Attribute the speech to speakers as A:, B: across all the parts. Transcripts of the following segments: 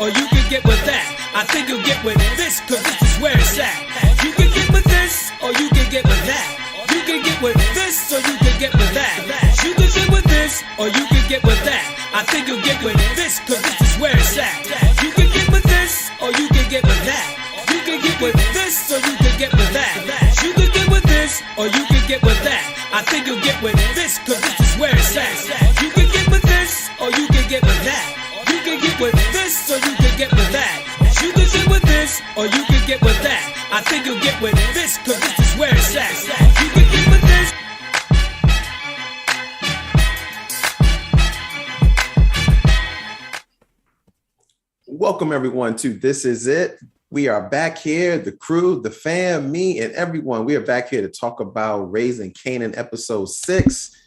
A: or you can get with that. I think you'll get with this, cause this is where it's at. You can get with this, or you can get with that. You can get with this, or you can get with that. You can get with this, or you can get with that. I think you'll get with this, cause this is where it's at. You can get with this, or you can get with that. You can get with this, or you can get with that. You can get with this, or you can get with that. I think you'll get with this, cause this is where it's at. You can get with this, or you can get with that. You can get with this, or you can get with that. You can get with this, or you can get with that. I think you'll get with this, cause this is where it's at. You can get with this.
B: Welcome everyone to This Is It. We are back here, the crew, the fam, me, and everyone. We are back here to talk about Raising Kanan episode 6.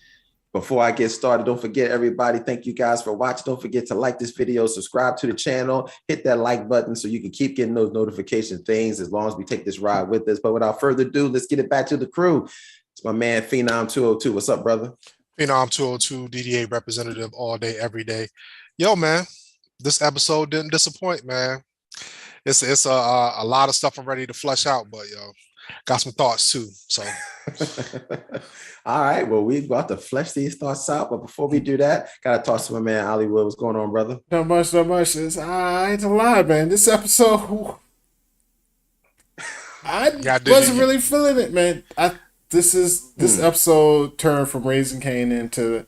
B: Before I get started, don't forget, everybody, thank you guys for watching. Don't forget to like this video, subscribe to the channel, hit that like button so you can keep getting those notification things as long as we take this ride with us. But without further ado, let's get it back to the crew. It's my man, Phenom 202. What's up, brother?
C: Phenom 202, DDA representative all day, every day. Yo, man, this episode didn't disappoint, man. It's a lot of stuff I'm ready to flush out, but yo, got some thoughts too. So,
B: all right. Well, we're about to flesh these thoughts out, but before we do that, gotta talk to my man Hollywood. What's going on, brother?
D: Not much. I ain't a lie, man. This episode, I wasn't really feeling it, man. This episode turned from Raising Kanan to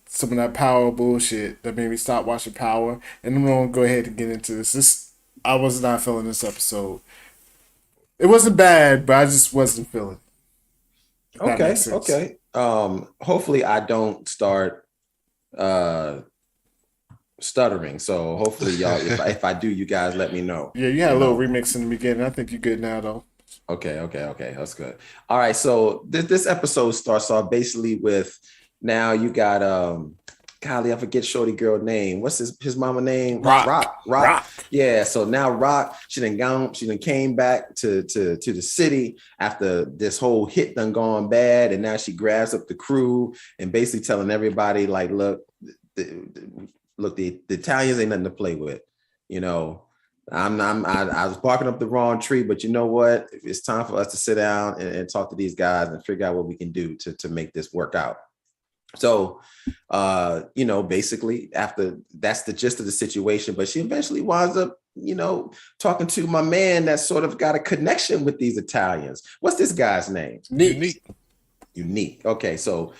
D: some of that Power bullshit that made me stop watching Power, and I'm gonna go ahead and get into this. I was not feeling this episode. It wasn't bad, but I just wasn't feeling it.
B: Okay. Hopefully I don't start stuttering. So hopefully y'all, if I do, you guys let me know.
D: Yeah, you had a little remix in the beginning. I think you're good now, though.
B: Okay. That's good. All right. So this episode starts off basically with, now you got golly, I forget shorty girl name. What's his mama name?
D: Raq.
B: Yeah. So now Raq, she done came back to the city after this whole hit done gone bad, and now she grabs up the crew and basically telling everybody like, look, the Italians ain't nothing to play with. You know, I was barking up the wrong tree, but you know what? It's time for us to sit down and talk to these guys and figure out what we can do to make this work out. So, basically after that's the gist of the situation, but she eventually winds up, talking to my man that sort of got a connection with these Italians. What's this guy's name? Unique. Okay. So,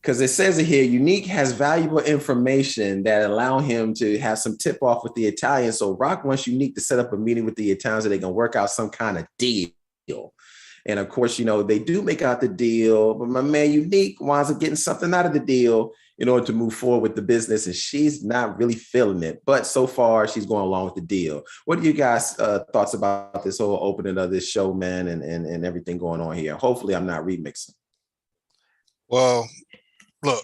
B: because it says it here, Unique has valuable information that allow him to have some tip off with the Italians. So Raq wants Unique to set up a meeting with the Italians so they can work out some kind of deal. And of course, they do make out the deal, but my man Unique winds up getting something out of the deal in order to move forward with the business. And she's not really feeling it, but so far she's going along with the deal. What are you guys' thoughts about this whole opening of this show, man, and everything going on here? Hopefully I'm not remixing.
C: well, look,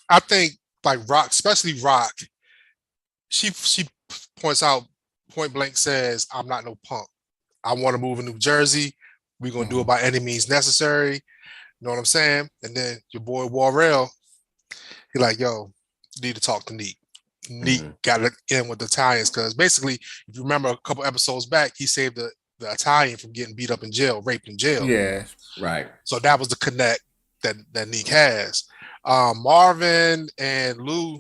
C: I think like Raq, especially Raq, she points out, point blank says, I'm not no punk. I want to move in New Jersey. We're going to do it by any means necessary. You know what I'm saying? And then your boy Warrell, he like, yo, you need to talk to Nique. Nique got it in with the Italians because basically, if you remember a couple episodes back, he saved the Italian from getting beat up in jail, raped in jail.
D: Yeah.
B: Right.
C: So that was the connect that Nique has. Marvin and Lou,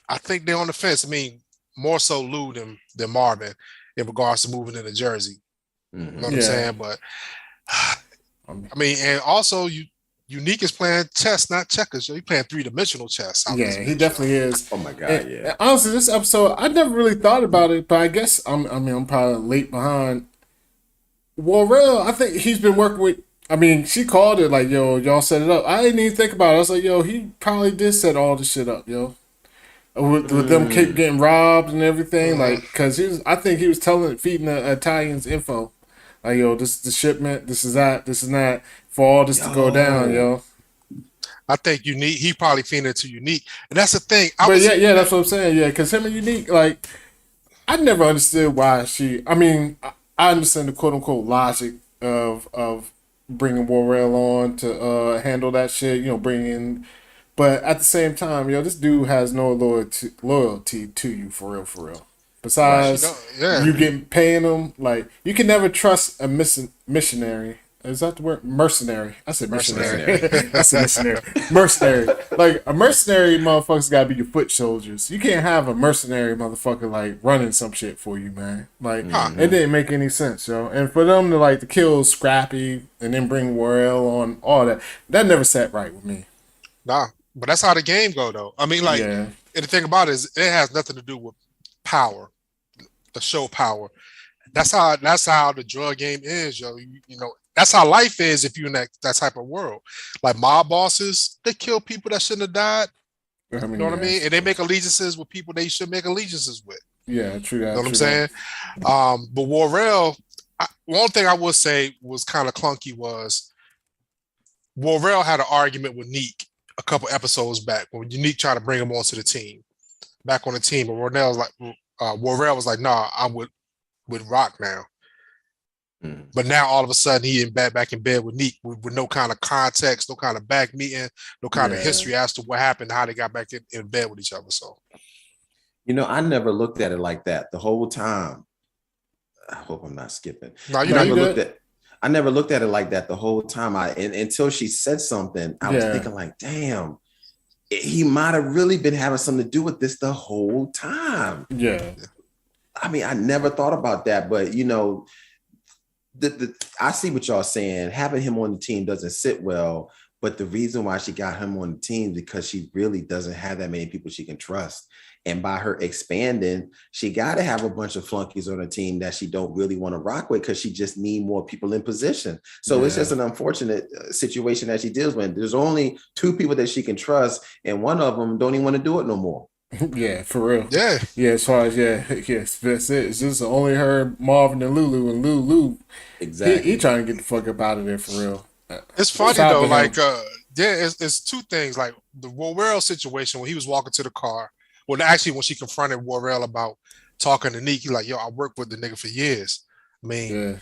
C: I think they're on the fence. I mean, more so Lou than Marvin in regards to moving into Jersey. You know what I'm saying? But I mean, and also Unique is playing chess, not checkers. He's playing three-dimensional chess.
D: Yeah, he definitely is.
B: Oh my God,
D: and honestly, this episode, I never really thought about it, but I guess I'm probably late behind. Warrell, I think he's been working with. I mean, she called it like, yo, y'all set it up. I didn't even think about it. I was like, yo, he probably did set all this shit up, yo. With them keep getting robbed and everything, like, because I think he was feeding the Italians info. Like, yo, this is the shipment, this is that, for all this to go down, yo.
C: I think Unique, he probably feeding it to Unique. And that's the thing.
D: That's what I'm saying, yeah, because him and Unique, like, I never understood why I understand the quote-unquote logic of bringing Warrell on to handle that shit, but at the same time, yo, this dude has no loyalty to you, for real. Besides,
C: right,
D: you getting paying them. Like, you can never trust a missionary. Is that the word? Mercenary. I said missionary. I said missionary. Mercenary. Like, a mercenary motherfucker's gotta be your foot soldiers. You can't have a mercenary motherfucker like running some shit for you, man. Like, it didn't make any sense, yo. And for them to like to kill Scrappy and then bring Warrell on, all that never sat right with me.
C: Nah, but that's how the game go though. I mean, like, and the thing about it is, it has nothing to do with power, the show power. That's how the drug game is, yo. You know. That's how life is if you're in that type of world. Like mob bosses, they kill people that shouldn't have died. You know what I mean? And they make allegiances with people they should make allegiances with.
D: Yeah, true that.
C: You know what I'm saying? But Warrell, one thing I would say was kind of clunky was Warrell had an argument with Nique a couple episodes back when Nique tried to bring him onto the team, back on the team. But Warrell was like, nah, I'm with Raq now. But now all of a sudden he back in bed with Nique with no kind of context, no kind of back meeting, no kind of history as to what happened, how they got back in bed with each other. So,
B: you know, I never looked at it like that the whole time. I hope I'm not skipping.
C: No,
B: I never looked at it like that the whole time. Until she said something, I was thinking like, damn, he might have really been having something to do with this the whole time.
D: Yeah.
B: I mean, I never thought about that, but you know, I see what y'all saying. Having him on the team doesn't sit well, but the reason why she got him on the team is because she really doesn't have that many people she can trust. And by her expanding, she got to have a bunch of flunkies on the team that she don't really want to rock with because she just need more people in position. So it's just an unfortunate situation that she deals with. There's only 2 people that she can trust, and one of them don't even want to do it no more.
D: Yeah, for real.
C: Yeah.
D: Yeah, as far as yes, that's it. It's just only her, Marvin, and Lulu, and Lulu.
B: Exactly.
D: He trying to get the fuck up out of there for real.
C: It's funny though, like it's 2 things. Like the Warrell situation when he was walking to the car. Well, actually, when she confronted Warrell about talking to Nique, he's like, "Yo, I worked with the nigga for years. I mean,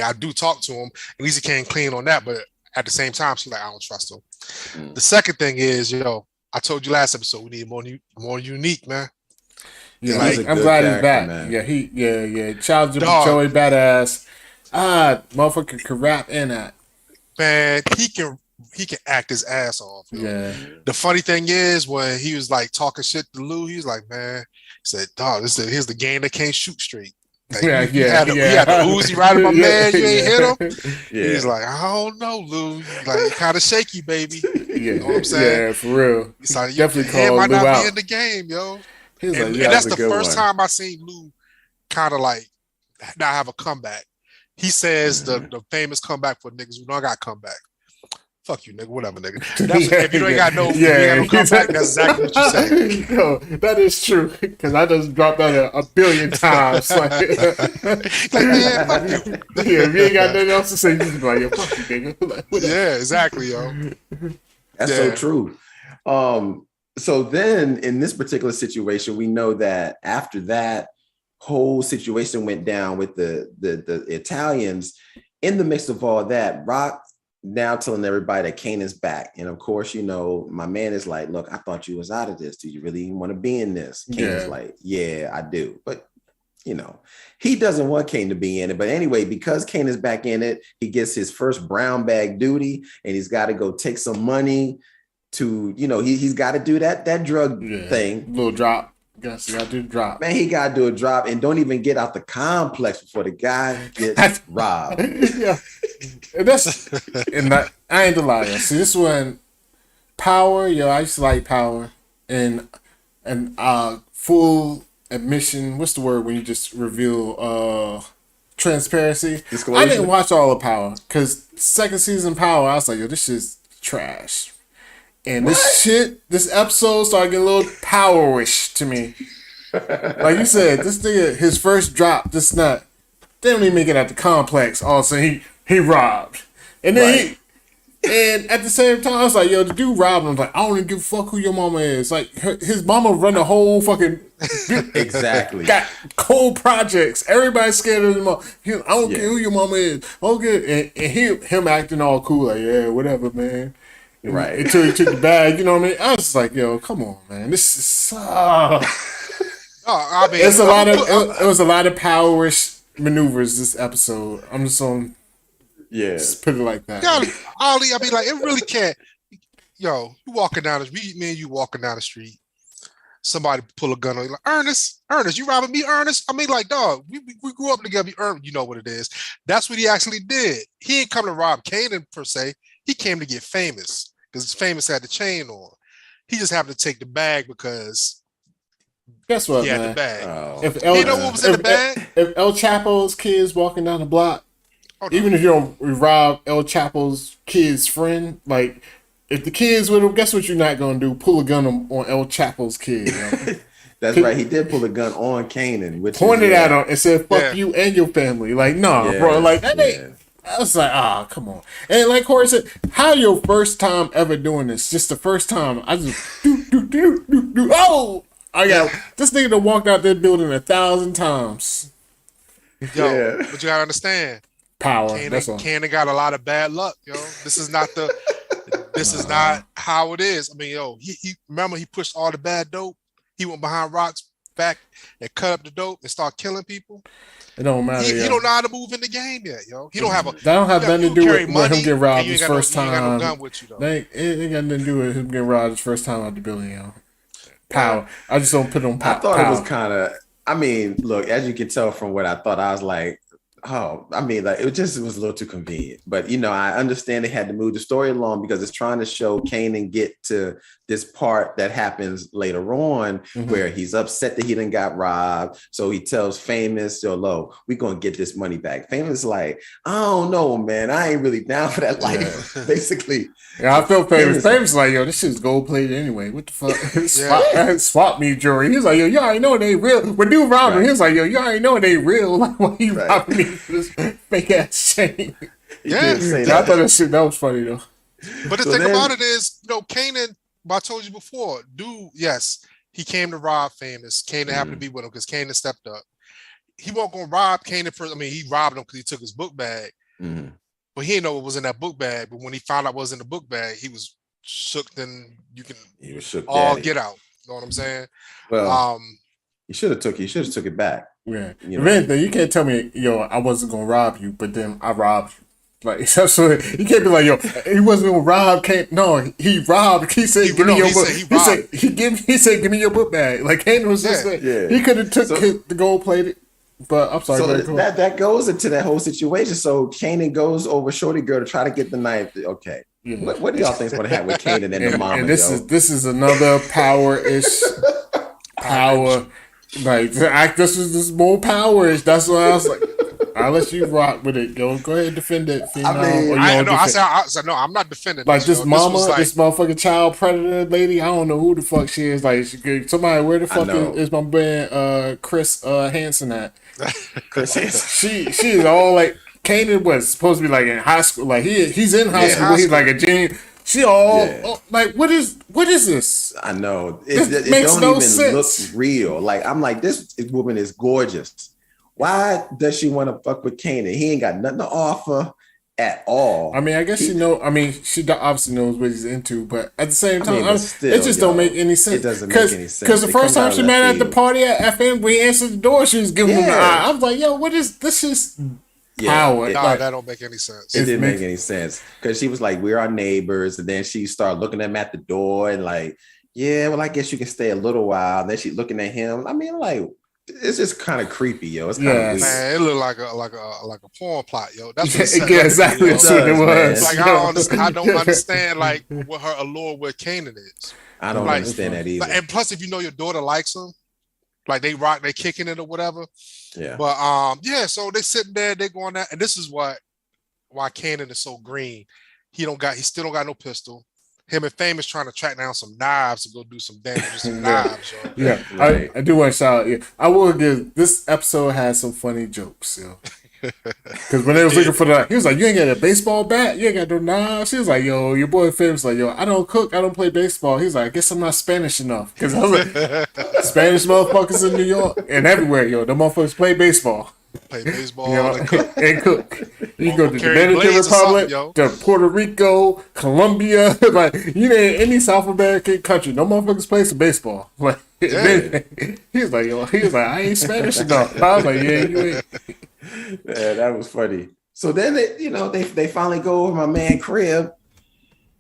C: I do talk to him. At least he came clean on that. But at the same time, she's like, I don't trust him." The second thing is, I told you last episode we need more unique, man.
D: Yeah, like, I'm glad he's back. Man. Yeah, Child Joey badass. Motherfucker can rap and act.
C: Man, he can act his ass off.
D: Yeah.
C: The funny thing is when he was like talking shit to Lou, he was like, man, he said, dog, here's the game that can't shoot straight. Like, he had the Uzi right in my man. You ain't hit him. He's like, I don't know, Lou. Like, kind of shaky, baby. You know what I'm saying?
D: Yeah, for real.
C: It's like,
D: definitely
C: called might
D: Lou
C: not
D: out.
C: be in the game, yo.
D: And
C: that's the first time I seen Lou kind of like not have a comeback. He says the famous comeback for niggas who don't got comeback. Fuck you, nigga. Whatever, nigga. If you ain't got no, comeback, that's exactly what you say.
D: No, that is true. Because I just dropped that a billion times. Like,
C: man, fuck you.
D: Yeah, if you ain't got nothing else to say, you can be like, yo, fuck you, nigga. Like,
C: yeah, exactly, yo.
B: That's so true. So then in this particular situation, we know that after that whole situation went down with the Italians, in the mix of all that, Raq now telling everybody that Kanan's back. And of course, my man is like, look, I thought you was out of this. Do you really want to be in this? Kanan's like, yeah, I do. But, he doesn't want Kanan to be in it. But anyway, because Kanan's back in it, he gets his first brown bag duty and he's got to go take some money to, he's got to do that drug thing.
D: Little drop. Guess you got to do the drop.
B: Man, he got to do a drop and don't even get out the complex before the guy gets robbed.
D: Yeah. And I ain't the liar. See, this one, Power, I used to like Power. And full admission, what's the word when you just reveal transparency?
B: Disclosure.
D: I didn't watch all of Power because second season Power, I was like, yo, this shit's trash. And this episode started getting a little powerish to me. Like you said, this nigga, his first drop, they don't even make it at the complex. All of a sudden, he robbed. And then and at the same time, I was like, yo, the dude robbed him. I was like, I don't even give a fuck who your mama is. Like, his mama run the whole fucking...
B: Exactly.
D: Got cold projects. Everybody's scared of his mom. I don't care who your mama is. Okay. And him acting all cool, like, yeah, whatever, man.
B: Right.
D: Until he took the bag, you know what I mean? I was just like, yo, come on, man. This is
C: Oh, I mean,
D: it's a lot of it was a lot of powerish maneuvers this episode. I'm just on.
B: Yeah,
D: Just put it like that.
C: God, Ollie, I mean, like, it really can't. Yo, you walking down the street, me and you walking down the street. Somebody pull a gun on you, like, Ernest, you robbing me, Ernest? I mean, like, dog, we grew up together. You know what it is. That's what he actually did. He ain't come to rob Kanan, per se. He came to get famous because Famous had the chain on. He just happened to take the bag because
D: guess what,
C: he had
D: man?
C: the bag.
B: Oh,
D: If
C: You know what was in the bag?
D: If El Chapo's kids walking down the block, even if you don't rob El Chapo's kid's friend, like if the kids with him, guess what you're not gonna do? Pull a gun on El Chapo's kid. You know?
B: That's right. He did pull a gun on Kanan, which
D: pointed at him and said, "Fuck you and your family." Like, nah, bro. Like that ain't. I was like, come on. And like Corey said, how your first time ever doing this? Just the first time. I just do. Oh, I got this nigga that walked out that building 1,000 times.
C: Yo, but you gotta understand.
D: Power.
C: Kanan got a lot of bad luck, yo. This is not how it is. I mean, yo, he remember he pushed all the bad dope. He went behind Rock's back and cut up the dope and start killing people.
D: It don't matter.
C: He don't know how to move in the game yet, yo. He don't have a.
D: That don't have nothing to do with him getting robbed his
C: first
D: time.
C: You ain't got no gun with you though.
D: It ain't got nothing to do with him getting robbed his first time out the building, yo. Power. I just don't put on power.
B: I thought it was kind of. I mean, look, as you can tell from what I thought, I was like, oh, I mean, like it was a little too convenient. But you know, I understand they had to move the story along because it's trying to show Kanan get to this part that happens later on where he's upset that he done got robbed. So he tells Famous, "Yo, Lo, we gonna get this money back." Famous like, I don't know, man. I ain't really down for that life. Basically.
D: Yeah, I feel Famous like, yo, this shit's gold plated anyway. What the fuck? Swap me jewelry. He's like, yo, you already know it ain't real. When dude robbed him, he was like, yo, you already know it ain't real. Like, why you robbing me for this fake ass chain?
C: Yeah,
D: I thought that was funny though.
C: But the thing about it is, you know, Kanan, I told you before, dude, yes, he came to rob Famous. Kanan happened to be with him because Kanan stepped up. He wasn't going to rob Kanan first. I mean, he robbed him because he took his book bag. But he didn't know what was in that book bag. But when he found out what was in the book bag, he was shook. Then he was shook. All daddy. Get out. You know what I'm saying?
B: Well, you should have took it back.
D: Yeah. You know? Anything, you can't tell me, yo, I wasn't going to rob you, but then I robbed you. Like, so you can't be like, yo, he wasn't gonna rob. No, he robbed. He said, "Give me your book." He said, "Give me your book bag." Like Kanan was just like, he could have took the gold plated. But I'm sorry.
B: So that goes into that whole situation. So Kanan goes over Shorty Girl to try to get the knife. Okay, what do y'all think's gonna happen with Kanan and the mama?
D: And this is another power-ish power. Like this is more power-ish. That's what I was like. I'll let you rock with it. Go ahead and defend it.
C: I said no. I'm not defending.
D: Like this mama, this motherfucking child predator lady. I don't know who the fuck she is. Like somebody, where the fuck is my man Chris Hansen at?
B: Chris Hansen.
D: She is all like Kanan was supposed to be like in high school. Like he's in high school. He's like a genius. She like what is this?
B: I know it makes don't no even sense. Look real. Like I'm like this woman is gorgeous. Why does she want to fuck with Kanan? He ain't got nothing to offer at all.
D: I mean, I guess she obviously knows what he's into, but at the same time, it just don't make any sense.
B: It doesn't make any sense.
D: Because the first time she met at the party at FM, we answered the door, she was giving him the eye. I was like, yo, what is this? Is power?
C: That don't make any sense.
B: It didn't make any sense because she was like, we're our neighbors, and then she started looking at him at the door and like, yeah, well, I guess you can stay a little while. And then she's looking at him. I mean, like. It's just kind of creepy, yo. It's kind of weird.
C: Man, it looked like a porn plot, yo. That's what
D: exactly what it was.
C: Like I don't understand like what her allure with Kanan is.
B: I don't understand that either.
C: And plus, if you know your daughter likes him, like they kicking it or whatever.
B: Yeah.
C: But so they sitting there, they going out, and this is why Kanan is so green. He still don't got no pistol. Him and Famous trying to track down some knives to go do some damage with some knives. Yo.
D: Yeah, right. I do want to shout out. Yeah, I will give this episode has some funny jokes, yo. Because when they was looking for he was like, "You ain't got a baseball bat, you ain't got no knives." She was like, "Yo, your boy Famous like, yo, I don't cook, I don't play baseball." He's like, "I guess I'm not Spanish enough." Because I was like, Spanish motherfuckers in New York and everywhere, yo, the motherfuckers play baseball.
C: Play baseball and
D: cook. You go to the Dominican Republic, to Puerto Rico, Colombia, like you name any South American country, no motherfuckers play some baseball. Like Then he was like, I ain't Spanish enough. I was like, yeah, you ain't.
B: Yeah, that was funny. So then they finally go over my man crib.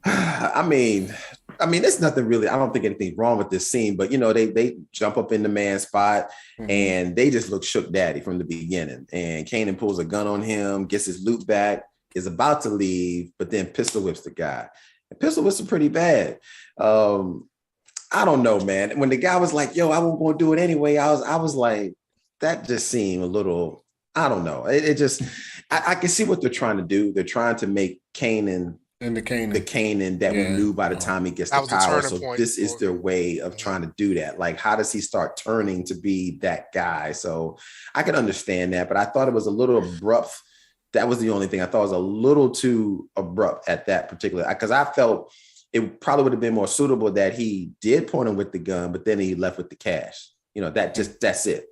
B: I mean, there's nothing really. I don't think anything's wrong with this scene, but they jump up in the man's spot and they just look shook daddy from the beginning. And Kanan pulls a gun on him, gets his loot back, is about to leave, but then pistol whips the guy. And pistol whips him pretty bad. I don't know, man. When the guy was like, "Yo, I won't go do it anyway," I was like, that just seemed a little. I don't know. It just. I can see what they're trying to do. They're trying to make Kanan. And the Kanan that we knew by the time he gets the power. So this is their way of trying to do that. Like, how does he start turning to be that guy? So I can understand that, but I thought it was a little abrupt. That was the only thing I thought was a little too abrupt at that particular, because I felt it probably would have been more suitable that he did point him with the gun, but then he left with the cash. That's it.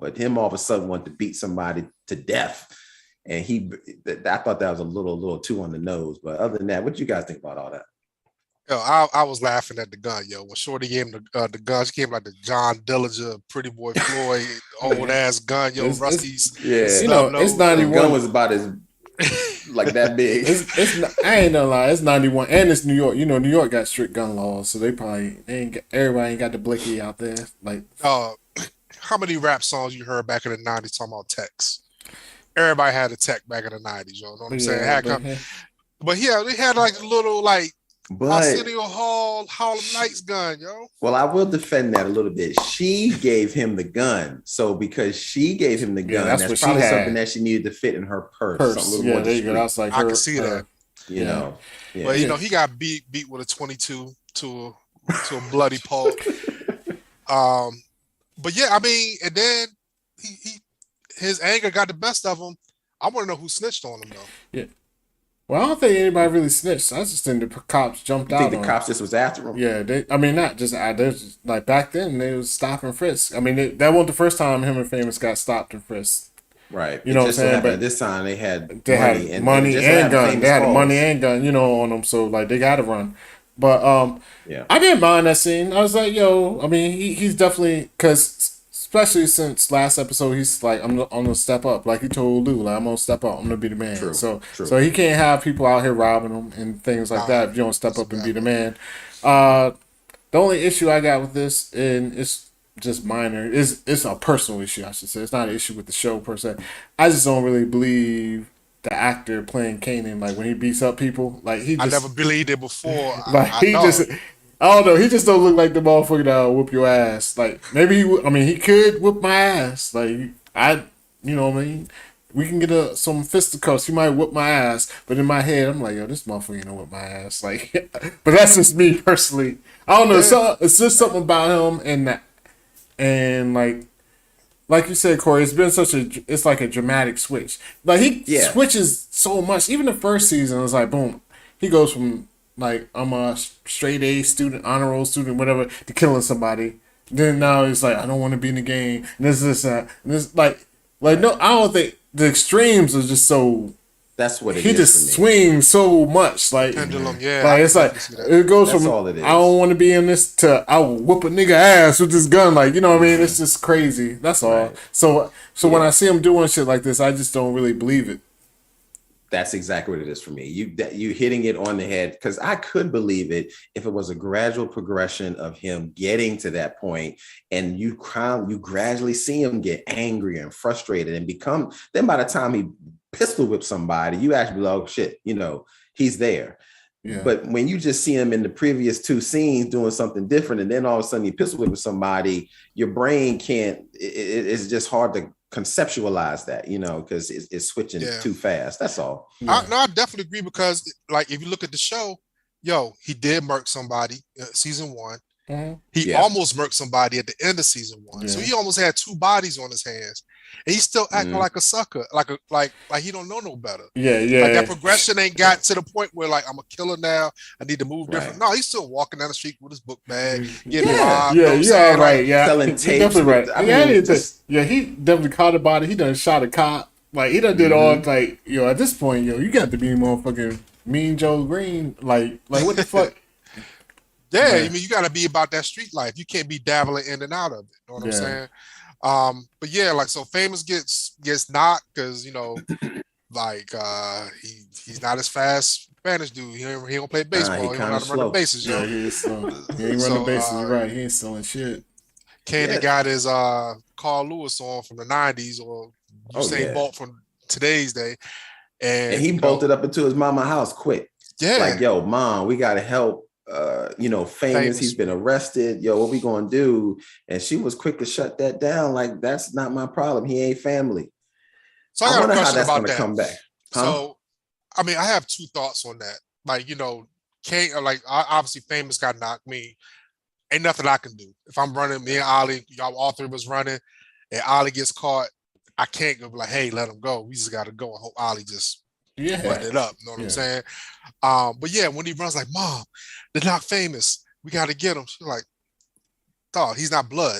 B: But him all of a sudden wanted to beat somebody to death. And I thought that was a little too on the nose. But other than that, what do you guys think about all that?
C: Yo, I was laughing at the gun, yo. When Shorty gave him the gun, she came like the John Dillinger, Pretty Boy Floyd, old ass gun, yo. Rusty's.
B: It's
D: 91.
B: The gun was about as like that big.
D: I ain't gonna lie, it's 91, and it's New York. New York got strict gun laws, so everybody ain't got the blicky out there. Like,
C: how many rap songs you heard back in the 90s talking about techs? Everybody had a tech back in the 90s, you know what I'm saying? But yeah, they had like a little Arsenio Hall, Harlem Nights gun, yo.
B: Well, I will defend that a little bit. She gave him the gun. So because she gave him the gun, that's probably something that she needed to fit in her purse.
D: Yeah, there you go. That's like
C: I can see that.
B: Yeah.
C: But he got beat with a 22 to a bloody pulp. But yeah, I mean, and then his anger got the best of him. I want to know who snitched on him, though.
D: Yeah. Well, I don't think anybody really snitched. I just think the cops jumped out.
B: I think the cops just was after him.
D: Yeah, not just like back then they was stop and frisk. I mean, that wasn't the first time him and Famous got stopped and frisked.
B: Right.
D: You know what I'm saying?
B: But this time they had
D: money and gun. They had money and gun, on them. So like they got to run. But I didn't mind that scene. I was like, yo, I mean, he's definitely, because especially since last episode, he's like, I'm gonna step up. Like he told Lou, like I'm gonna step up. I'm gonna be the man.
B: True.
D: So he can't have people out here robbing him and things like that if you don't step up and be the man. The only issue I got with this, and it's just minor, it's a personal issue, I should say. It's not an issue with the show per se. I just don't really believe the actor playing Kanan, like when he beats up people, like I
C: never believed it before.
D: I don't know. He just don't look like the motherfucker that'll whoop your ass. Like maybe he could whoop my ass. Like you know what I mean. We can get some fisticuffs. He might whoop my ass, but in my head, I'm like, yo, this motherfucker ain't gonna whoop my ass. Like, but that's just me personally. I don't know. So it's just something about him and like you said, Corey, it's been it's like a dramatic switch. Like he switches so much. Even the first season was like, boom, he goes from like I'm a straight A student, honor roll student, whatever, to killing somebody. Then now it's like I don't want to be in the game. And this, and this, like no, I don't think the extremes are just so.
B: That's what it is.
D: He just swings so much, like
C: pendulum. Yeah,
D: like it's like it goes from I don't want to be in this to I will whoop a nigga ass with this gun. Like you know what I mean? It's just crazy. That's all. Right. So when I see him doing shit like this, I just don't really believe it.
B: That's exactly what it is for me. You hitting it on the head, because I could believe it if it was a gradual progression of him getting to that point, and you gradually see him get angry and frustrated and become. Then by the time he pistol whips somebody, you actually be like, oh shit, he's there. Yeah. But when you just see him in the previous two scenes doing something different, and then all of a sudden you pistol whip somebody, your brain can't. It's just hard to conceptualize that, because it's switching too fast. That's all.
C: I definitely agree, because like if you look at the show, he did murk somebody season 1. Mm-hmm. He almost murked somebody at the end of season 1. So he almost had 2 bodies on his hands, and he's still acting like a sucker, like he don't know no better. Like that progression ain't got to the point where like I'm a killer now, I need to move different. No, he's still walking down the street with his book bag, getting robbed.
B: Selling tapes.
D: Definitely right. He definitely caught a body. He done shot a cop. Like he done did all like at this point, you got to be motherfucking Mean Joe Green. Like what the fuck.
C: Yeah,
D: Right.
C: I mean, you got to be about that street life. You can't be dabbling in and out of it. You know what I'm
D: Yeah.
C: saying? But yeah, like so, Famous gets knocked because like he's not as fast Spanish dude. He don't play baseball. He don't know how to run the bases,
D: Yeah,
C: yo.
D: he is slow. He ain't running bases. You're right. He ain't selling shit.
C: Kanan got his Carl Lewis on from the '90s, or Usain Bolt from today's day, and
B: he bolted up into his mama house quick.
C: Yeah,
B: like, yo, mom, we gotta help. Famous. He's been arrested. Yo, what we gonna do? And she was quick to shut that down. Like, that's not my problem. He ain't family.
C: So I
B: wonder how that's gonna come back. Huh?
C: So, I mean, I have two thoughts on that. Like, Kane, like obviously Famous got knocked. Me, ain't nothing I can do. If I'm running, me and Ollie, y'all all three of us running, and Ollie gets caught, I can't go be like, hey, let him go. We just gotta go and hope Ollie just button it up. You know what I'm saying? But yeah, when he runs like, Mom, they're not Famous. We got to get him. She's like, dog, he's not blood.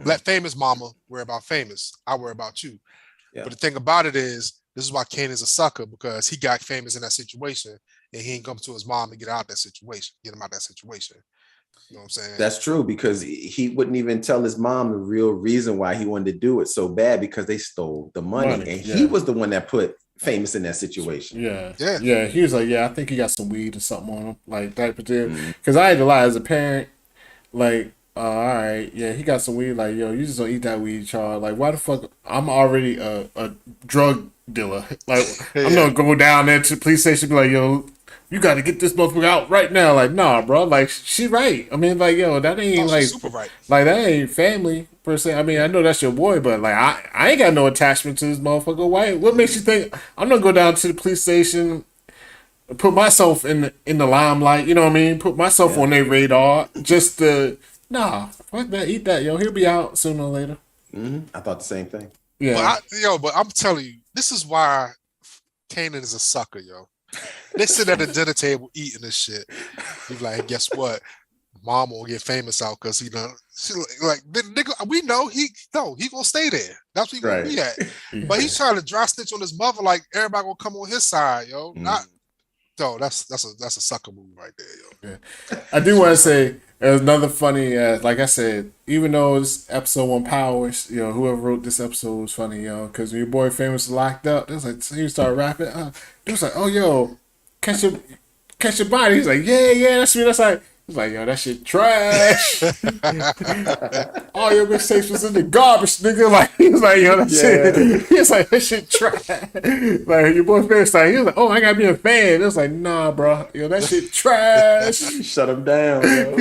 C: Let Famous mama worry about Famous. I worry about you. Yeah. But the thing about it is, this is why Kanan's a sucker, because he got Famous in that situation and he ain't come to his mom to get him out that situation. You know what I'm saying?
B: That's true, because he wouldn't even tell his mom the real reason why he wanted to do it so bad, because they stole the money. And he was the one that put Famous in that situation.
D: Yeah. He was like, I think he got some weed or something on him, like type of deal. Because I had to lie as a parent, like, all right, he got some weed. Like, yo, you just don't eat that weed, child. Like, why the fuck? I'm already a drug dealer. Like, I'm gonna go down there to the police station and be like, yo, you got to get this motherfucker out right now. Like, nah, bro. Like, she right. I mean, like, yo, that ain't
C: super right.
D: Like, that ain't family per se. I mean, I know that's your boy, but like, I ain't got no attachment to this motherfucker. Why? What makes you think I'm gonna go down to the police station, put myself in the limelight? You know what I mean? Put myself on their radar just to. Nah, fuck that. Eat that, yo. He'll be out sooner or later.
B: I thought the same thing.
D: Yeah.
C: But I'm telling you, this is why Kanan is a sucker, yo. They sit at the dinner table eating this shit. He's like, guess what? Mom will get Famous out because nigga, we know he gonna stay there. That's what he gonna be at. But he's trying to dry snitch on his mother, like everybody gonna come on his side, yo. That's a sucker move right there, yo.
D: Yeah. I do want to say there's another funny, like I said, even though this episode won powers, whoever wrote this episode was funny, because when your boy Famous was locked up, it was like, so he started rapping. It was like, oh, yo, catch your body. He's like, yeah, that's me. That's like, he's like, yo, that shit trash. All your mistakes was in the garbage, nigga. Like, he was like, yo, that shit. He was like, that shit trash. Like, your boy Famous, like, he was like, oh, I gotta be a fan. It was like, nah, bro, yo, that shit trash.
B: Shut him down, yo.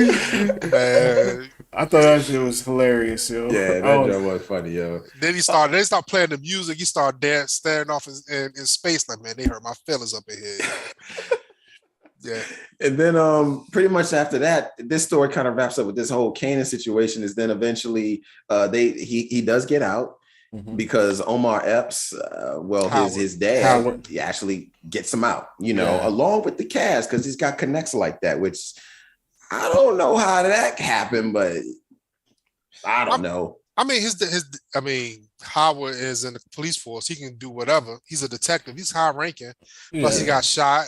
C: Man.
D: I thought that shit was hilarious, yo.
B: Yeah, that joke was funny, yo.
C: Then they started playing the music. He started staring off in space, like, man, they hurt my feelings up in here. Yeah.
B: And then pretty much after that, this story kind of wraps up with this whole Kanan situation. Is then eventually he does get out because Omar Epps, his dad, Howard. He actually gets him out, along with the cast, because he's got connects like that, which I don't know how that happened, but I don't know.
C: I mean, Howard is in the police force. He can do whatever. He's a detective. He's high ranking. Plus he got shot.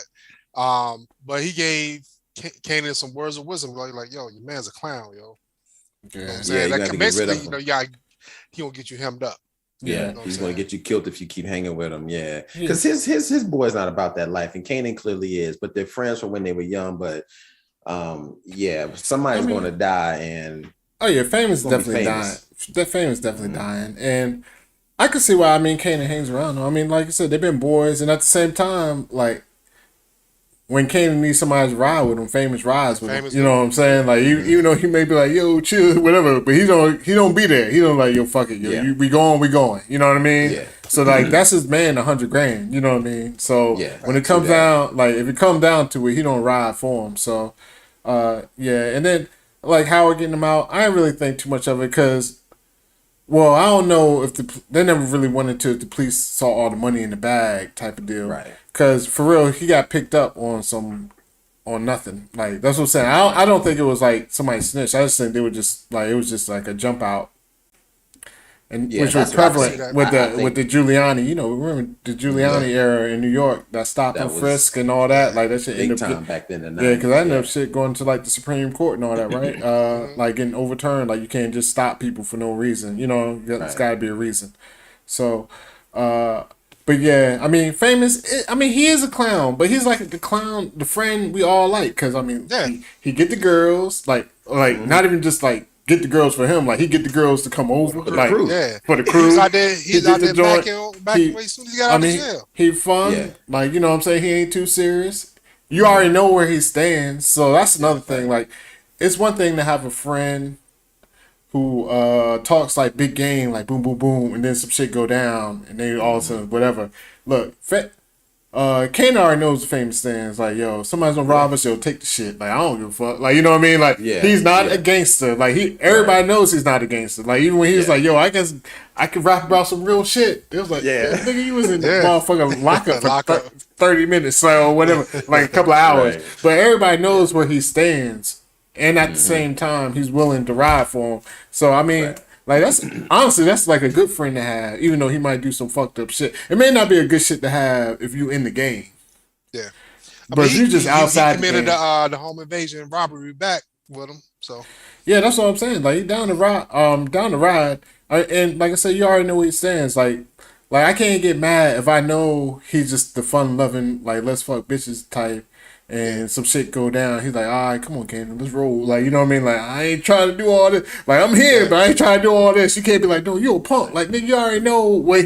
C: But he gave Kanan some words of wisdom, like, yo, your man's a clown, yo.
B: Yeah, you know what I'm saying? Like, basically,
C: he gonna get you hemmed up.
B: Yeah, he's gonna get you killed if you keep hanging with him. Yeah, because his boy's not about that life, and Kanan clearly is. But they're friends from when they were young. But somebody's gonna die, and
D: Famous definitely dying. That Famous definitely dying, and I can see why. I mean, Kanan hangs around. I mean, like you said, they've been boys, and at the same time, like, when Kanan needs somebody to ride with him, Famous rides with him. You know what I'm saying? Like, even though he may be like, yo, chill, whatever, but he don't be there. He don't like, yo, fuck it, yo, we going. You know what I mean? Yeah. So like, that's his man, $100,000. You know what I mean? So when it comes down, like, if it comes down to it, he don't ride for him. So, and then like Howard getting him out, I didn't really think too much of it because, well, I don't know if they never really went into if the police saw all the money in the bag type of deal.
B: Right.
D: Because for real, he got picked up on nothing. Like, that's what I'm saying. I don't think it was like somebody snitched. I just think they were just like, it was just like a jump out. and
B: Yeah,
D: which was
B: that's what I
D: prevalent
B: see.
D: with
B: I
D: the
B: think-
D: with the Giuliani. You know, remember the Giuliani era in New York, that stop
B: That
D: and
B: was-
D: frisk and all that. Like that shit
B: big
D: ended up
B: time back then in the 90s.
D: yeah, because that ended up shit going to like the Supreme Court and all that, right? Like getting overturned. Like you can't just stop people for no reason. You know, it's got to be a reason. So, but yeah, I mean, Famous. I mean, he is a clown, but he's like the clown, the friend we all like. Because I mean, he get the girls, like not even just like get the girls for him. Like he get the girls to come over,
B: For the
D: like
B: crew.
D: for the crew.
C: He's out there. He's out there back
D: He-
C: as soon as he got out of jail.
D: He fun,
B: Yeah.
D: like you know what I'm saying. He ain't too serious. You already know where he stands, so that's another thing. Like, it's one thing to have a friend who talks like big game, like boom, boom, boom, and then some shit go down, and then all of a sudden whatever. Look, Kanan already knows the Famous stands. Like, yo, somebody's gonna rob us, yo, take the shit. Like, I don't give a fuck. Like, you know what I mean? Like, he's not a gangster. Like, everybody knows he's not a gangster. Like, even when he was like, yo, I guess I could rap about some real shit. It was like, nigga, you was in the motherfucking lockup for 30 minutes, or whatever, like a couple of hours.
B: Right.
D: But everybody knows where he stands, and at the same time, he's willing to ride for him. So I mean. Like that's honestly, that's like a good friend to have, even though he might do some fucked up shit. It may not be a good shit to have if you in the game.
C: Yeah,
D: but if you just outside
C: he committed
D: the game,
C: the home invasion and robbery back with him. So
D: yeah, that's what I'm saying. Like he down the ride, and like I said, you already know where he stands. Like I can't get mad if I know he's just the fun loving, like let's fuck bitches type. And some shit go down. He's like, all right, come on, Kanan, let's roll. Like, you know what I mean? Like, I ain't trying to do all this. Like, I'm here, but I ain't trying to do all this. You can't be like, no, you a punk. Like, nigga, you already know where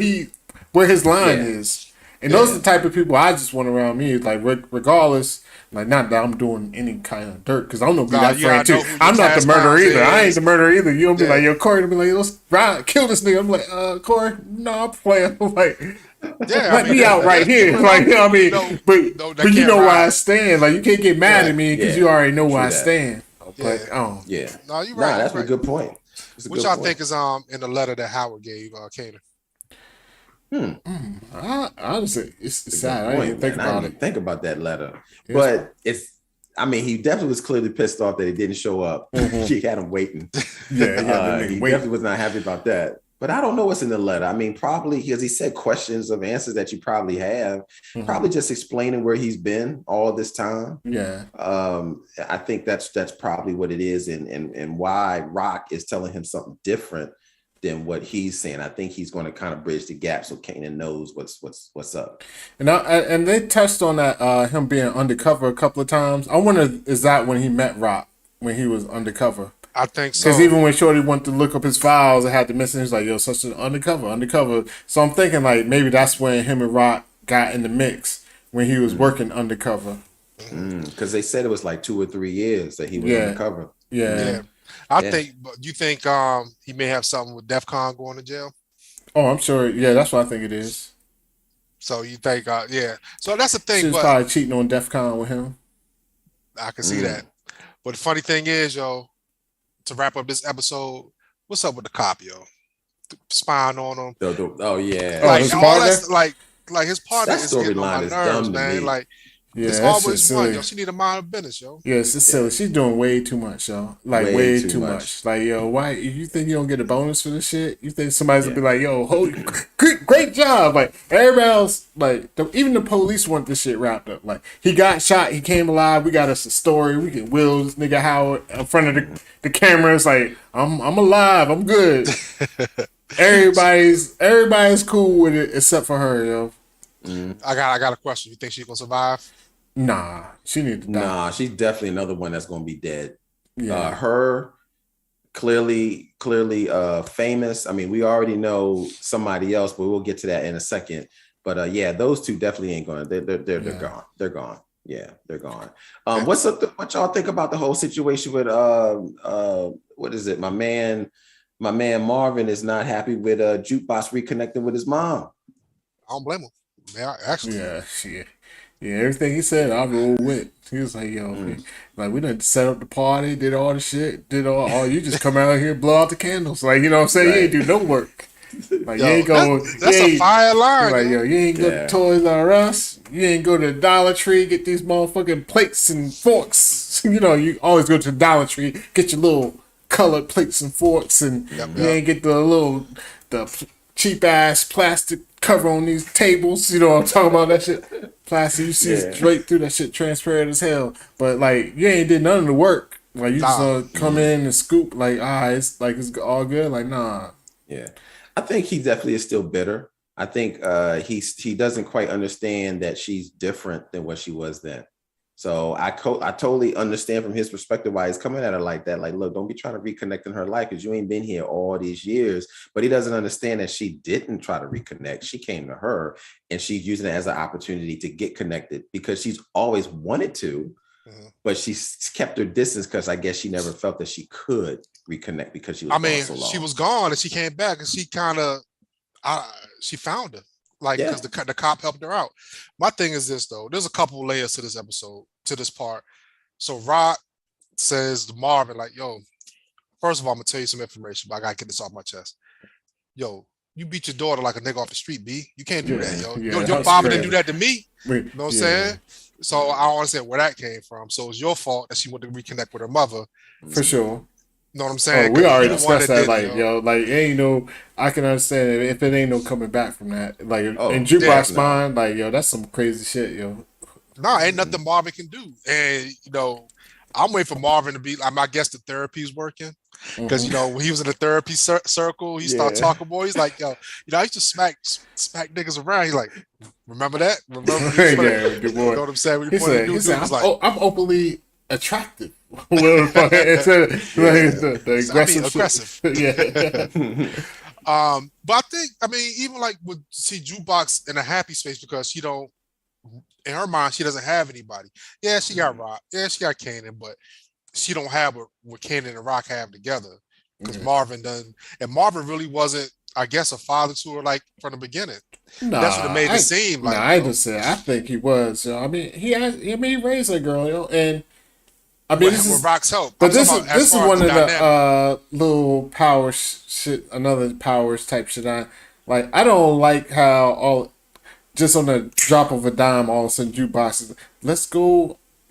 D: his line is. And those are the type of people I just want around me. Like, regardless, like, not that I'm doing any kind of dirt, because I'm gonna be that friend too. I'm not the murderer either. I ain't the murderer either. You don't be like, yo, Corey, be like, let's kill this nigga. I'm like, Corey, no, I'm playing. I'm like, let me out right here. Like, you know what I mean? But you know where I stand. Like, you can't get mad at me because you already know where I stand. Like,
C: no, you're right.
B: That's a good point.
C: Which y'all think is in the letter that Howard gave Kanan?
D: Honestly, it's sad. I didn't even think about it.
B: Think about that letter, but it's. I mean, he definitely was clearly pissed off that he didn't show up. He had him waiting. He definitely was not happy about that. But I don't know what's in the letter. I mean, probably because he said questions of answers that you probably have. Probably just explaining where he's been all this time.
D: Yeah.
B: I think that's probably what it is, and why Raq is telling him something different than what he's saying. I think he's going to kind of bridge the gap so Kanan knows what's up.
D: And they touched on that him being undercover a couple of times. I wonder, is that when he met Raq, when he was undercover?
C: I think so.
D: Because even when Shorty went to look up his files and had the message, he's like, yo, such an undercover. So I'm thinking like maybe that's when him and Raq got in the mix when he was working undercover.
B: Because they said it was like 2 or 3 years that he was undercover.
D: Yeah.
C: I think. You think he may have something with DEF CON going to jail?
D: Oh, I'm sure. Yeah, that's what I think it is.
C: So you think? So that's the thing.
D: She was probably cheating on DEF CON with him.
C: I can see that. But the funny thing is, yo, to wrap up this episode, what's up with the cop, yo? Spying on him.
B: Oh yeah.
C: Like
D: his
C: all
D: partner?
C: that's like his partner
B: That
C: is getting on my
B: storyline is
C: nerves,
B: dumb to
C: man.
B: me.
C: Like it's
D: that's
C: always
D: just
C: one,
D: silly.
C: yo. She need to mind her business, yo.
D: Yes, it's silly. She's doing way too much, yo. Like way too much. Like, yo, why you think you don't get a bonus for this shit? You think somebody's gonna be like, yo, great job. Like everybody else, like even the police want this shit wrapped up. Like he got shot, he came alive. We got us a story. We can will this nigga Howard in front of the cameras. Like I'm alive. I'm good. Everybody's cool with it except for her, yo.
C: I got a question. You think she's gonna survive?
D: Nah, she need to die.
B: Nah, she's definitely another one that's going to be dead.
D: Yeah.
B: Her clearly famous. I mean, we already know somebody else, but we'll get to that in a second. But yeah, those two definitely ain't going. They're gone. They're gone. Yeah, they're gone. What y'all think about the whole situation with what is it? My man Marvin is not happy with Jukebox reconnecting with his mom.
C: I don't blame him. Yeah, actually.
D: Yeah, everything he said, I roll with. He was like, yo, like, we done set up the party, did all the shit, did all you just come out here and blow out the candles. Like, you know what I'm saying? Right. You ain't do no work. Like, yo, you ain't go.
C: That's a fire line.
D: Like, yo, you ain't go to Toys R Us. You ain't go to the Dollar Tree, get these motherfucking plates and forks. You know, you always go to the Dollar Tree, get your little colored plates and forks, and you ain't get the little the cheap ass plastic cover on these tables. You know what I'm talking about? That shit plastic. You see straight through that shit, transparent as hell. But like you ain't did none of the work. Like you just come in and scoop. Like it's like it's all good. Like nah.
B: Yeah, I think he definitely is still bitter. I think he doesn't quite understand that she's different than what she was then. So I totally understand from his perspective why he's coming at her like that. Like, look, don't be trying to reconnect in her life because you ain't been here all these years. But he doesn't understand that she didn't try to reconnect. She came to her and she's using it as an opportunity to get connected because she's always wanted to, but she's kept her distance because I guess she never felt that she could reconnect because she was gone so long.
C: She was gone and she came back and she kind of, she found her. Like, because the cop helped her out. My thing is this, though. There's a couple layers to this episode, to this part. So Raq says to Marvin, like, yo, first of all, I'm going to tell you some information, but I got to get this off my chest. Yo, you beat your daughter like a nigga off the street, B. You can't do that, yo. Your father didn't do that to me. You know what I'm saying? So I don't understand where that came from. So it's your fault that she wanted to reconnect with her mother.
D: For sure.
C: You know what I'm saying?
D: We already discussed that, like, like, ain't no, I can understand it if it ain't no coming back from that. Like, in Jukebox mind, like, yo, that's some crazy shit, yo.
C: No, ain't nothing Marvin can do. And, I'm waiting for Marvin to be, I guess the therapy's working. Because, when he was in the therapy circle, he started talking more. He's like, I used to smack niggas around. He's like, remember that? Remember
D: good boy.
C: You know what I'm saying? When
D: he said, I'm openly attractive. Aggressive.
C: But I think, even like with see Jukebox in a happy space because she don't, in her mind, she doesn't have anybody. Yeah, she got Raq. Yeah, she got Kanan, but she don't have what Kanan and Raq have together because Marvin done, and Marvin really wasn't, I guess, a father to her like from the beginning. That's what it made it seem like.
D: I just said I think he was. He raised that girl, and. This is
C: Raq's help.
D: But this is one of the little power shit, another powers type shit. I don't like how just on the drop of a dime, all of a sudden Jukebox is,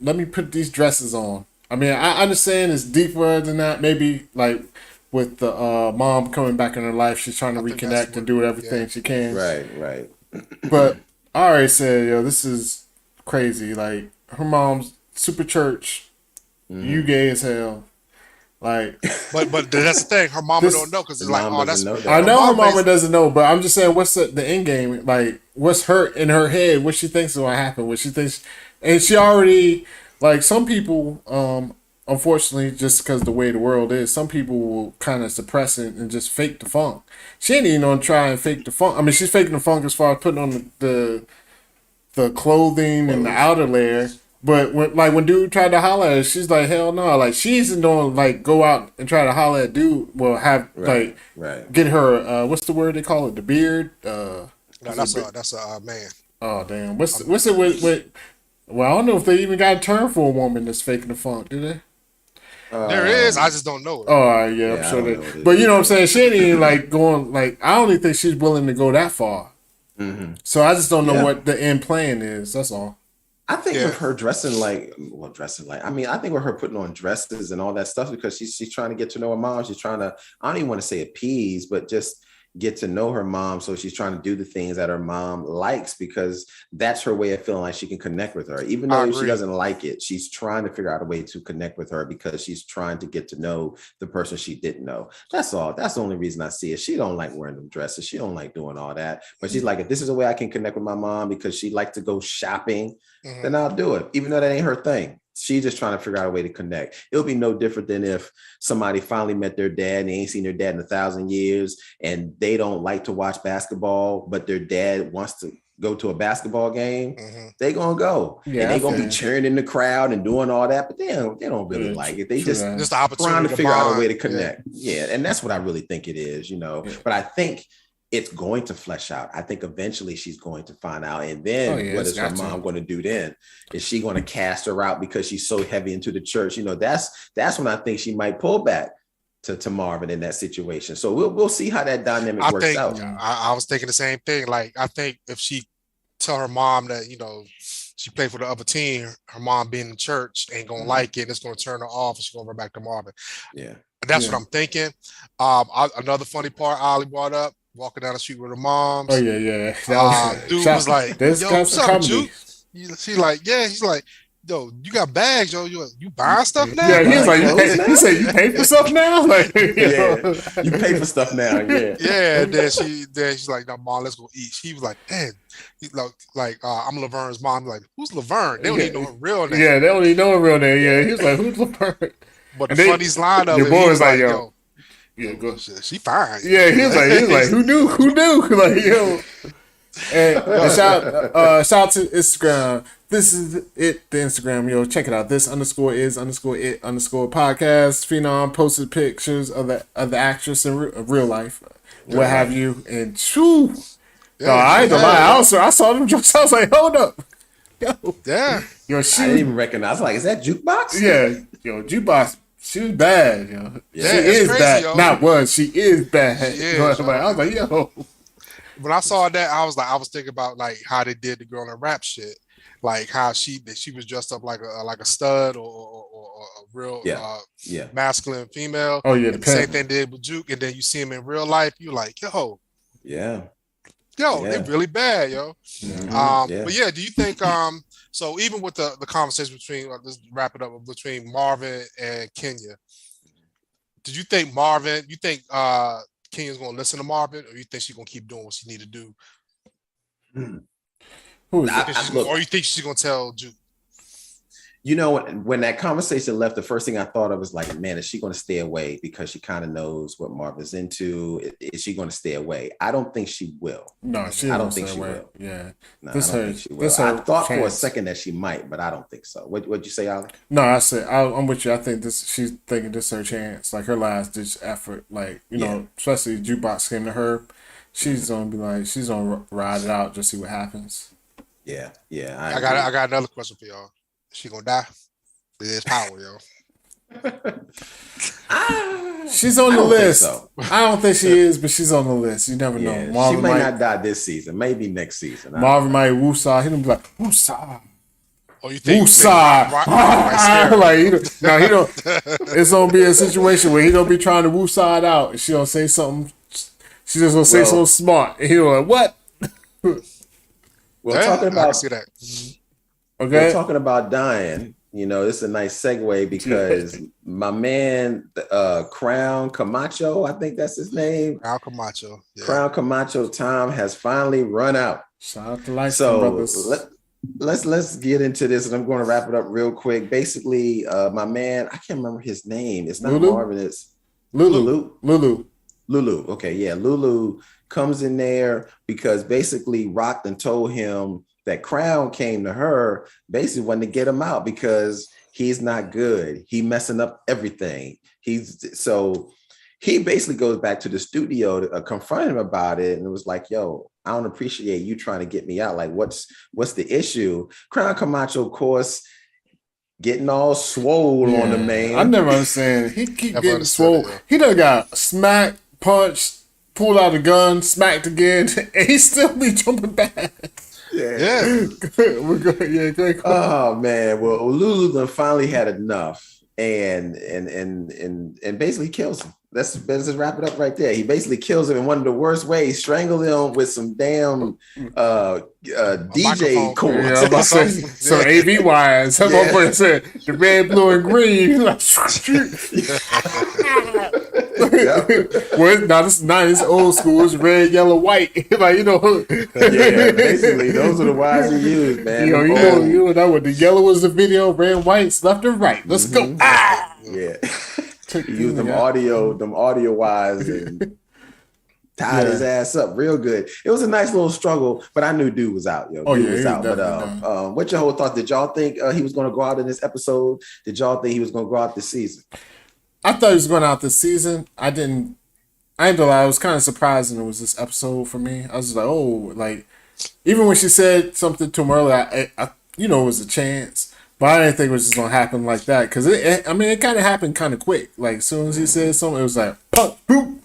D: let me put these dresses on. I understand it's deeper than that. Maybe like with the mom coming back in her life, she's trying to reconnect and do everything she can.
B: Right.
D: But I already said, this is crazy. Like her mom's super church. You gay as hell, like.
C: But that's the thing. Her mama don't know because it's like, that's.
D: I know her mama doesn't know, but I'm just saying, what's the end game? Like, what's her in her head? What she thinks is gonna happen? What she thinks, and she already like some people. Unfortunately, just because the way the world is, some people will kind of suppress it and just fake the funk. She ain't even gonna try and fake the funk. She's faking the funk as far as putting on the clothing and the outer layer. But when dude tried to holler at her, she's like, hell no. Like, she isn't going to, like, go out and try to holler at dude. Well, get her, what's the word they call it? The beard?
C: No, that's a man.
D: Oh, damn. What's it with, well, I don't know if they even got a term for a woman that's faking the funk, do they?
C: There is. I just don't know it.
D: Oh, yeah, I'm sure they. But you know what I'm saying? She ain't even, like, going, like, I don't even think she's willing to go that far. Mm-hmm. So I just don't know what the end plan is. That's all.
B: I think with her dressing like, I think with her putting on dresses and all that stuff, because she's trying to get to know her mom. She's trying to, I don't even want to say appease, but just get to know her mom. So she's trying to do the things that her mom likes because that's her way of feeling like she can connect with her. Even though she doesn't like it, she's trying to figure out a way to connect with her because she's trying to get to know the person she didn't know. That's all. That's the only reason I see it. She don't like wearing them dresses. She don't like doing all that. But she's like, if this is a way I can connect with my mom because she likes to go shopping, then I'll do it. Even though that ain't her thing. She's just trying to figure out a way to connect. It'll be no different than if somebody finally met their dad and they ain't seen their dad in 1,000 years and they don't like to watch basketball, but their dad wants to go to a basketball game. They gonna go. Yeah, and they gonna be cheering in the crowd and doing all that, but they don't really like it. They just
C: the opportunity
B: trying to figure out a way to connect. Yeah, and that's what I really think it is, But I think it's going to flesh out. I think eventually she's going to find out. And then what is her mom going to do then? Is she going to cast her out because she's so heavy into the church? That's when I think she might pull back to Marvin in that situation. So we'll see how that dynamic works out.
C: I was thinking the same thing. Like, I think if she tell her mom that, she played for the other team, her mom being in church ain't going to like it. And it's going to turn her off and she's going to run back to Marvin.
B: Yeah.
C: That's what I'm thinking. Another funny part Ali brought up walking down the street with her moms.
D: Oh yeah. That
C: dude was like,
D: this
C: yo,
D: guy's
C: what's up,
D: comedy.
C: Juke? She like, yeah. He's like, yo, you got bags, yo. You buying stuff now?
D: Yeah, he was like,
B: Like,
D: he said, you pay for stuff now? Like,
B: Yeah, you pay for stuff now. Yeah.
C: Yeah, and then she's like, no, mom, let's go eat. She was like, Dad, I'm Laverne's mom. Like, who's Laverne? They don't even know her real name.
D: Yeah, they don't even know her real name. Yeah, he was like, who's Laverne?
C: But the funniest line of
D: your
C: it,
D: boy
C: he
D: was like, yo.
C: Yeah, go. She fine.
D: Yeah, he was like, who knew? Like, yo. And shout out to Instagram. This is it, the Instagram, yo. Check it out. This _is_it_ podcast. Phenom posted pictures of the actress in real life, what have you, and shoo. Yeah, I ain't gonna lie. I saw them jokes. I was like, hold up, yo.
C: Yeah.
B: Yo, I didn't even recognize. Like, is that Jukebox?
D: Yeah, yo, Jukebox. She was bad, yo.
B: Yeah,
D: she is
C: crazy,
D: bad.
C: yo.
D: Not was. She is bad.
C: She is,
D: I was like, yo.
C: When I saw that, I was thinking about like how they did the girl in rap shit, like how she was dressed up like a stud or a real masculine female.
D: Oh yeah,
C: the same thing they did with Juke, and then you see him in real life, you like, yo, they're really bad, yo.
B: Mm-hmm.
C: But yeah, do you think so even with the conversation between let's wrap it up between Marvin and Kenya, did you think Kenya's gonna listen to Marvin, or you think she's gonna keep doing what she need to do? Or you think she's gonna tell Juke?
B: You know, when that conversation left, the first thing I thought of was like, man, is she going to stay away because she kind of knows what Marvin's into? Is she going to stay away? I don't think she will.
D: No,
B: I don't think she will.
D: Yeah,
B: no, I don't think she will. I thought for a second that she might, but I don't think so. What'd you say, Ollie?
D: No, I said I'm with you. I think she's thinking this is her chance, like her last ditch effort. Like know, especially Jukebox came to her, she's gonna be like, she's gonna ride it out, just see what happens.
B: Yeah.
C: I got another question for y'all. She gonna die? There's power, yo.
D: She's on the list. So. I don't think she is, but she's on the list. You never know. Marvin
B: she might not die this season. Maybe next season.
D: Marvin might woosah. He don't be like woosah.
C: Oh, you think
D: woosah? Like he don't. It's gonna be a situation where he don't be trying to woosah it out, and she don't say something. She just gonna say something smart, and he like, what?
B: Talking about.
C: I can see that.
B: Okay. We're talking about dying. You know, this is a nice segue because my man, Crown Camacho, I think that's his name.
C: Crown Camacho. Yeah.
B: Crown Camacho time has finally run out.
D: Shout out to Light
B: Brothers. Let's get into this, and I'm going to wrap it up real quick. Basically, my man, I can't remember his name. It's not Marvin. It's Lulu. Okay, yeah, Lulu comes in there because basically Raq and told him that Crown came to her basically wanting to get him out because he's not good. He messing up everything. He basically goes back to the studio to confront him about it, and it was like, yo, I don't appreciate you trying to get me out. Like, what's the issue? Crown Camacho, of course, getting all swole on the man.
D: I never understand. He keep getting swole. He done got smacked, punched, pulled out a gun, smacked again, and he still be jumping back.
B: Yeah.
D: We're good. Yeah, great.
B: Oh man. Well, Lulu finally had enough and basically kills him. Let's just wrap it up right there. He basically kills him in one of the worst ways, strangled him with some damn DJ cords.
D: Yeah, about to say, some AV wires. That motherfucker said the red, blue, and green. He's like, well, now this is not his old school. It's red, yellow, white. Like, you know.
B: Yeah, basically those are the wires he used, man.
D: You know that what the yellow was the video, red, whites, left and right. Let's go. Ah!
B: Yeah. He used them audio wires and tied his ass up real good. It was a nice little struggle, but I knew dude was out, yo. Dude was out. But what's your whole thought? Did y'all think he was going to go out in this episode? Did y'all think he was going to go out this season?
D: I thought he was going out this season. I ain't gonna lie, I was kind of surprising it was this episode for me. I was like, oh, like, even when she said something to him earlier, I it was a chance. But I didn't think it was just going to happen like that. Because, it kind of happened kind of quick. Like, as soon as he said something, it was like, punk, boop.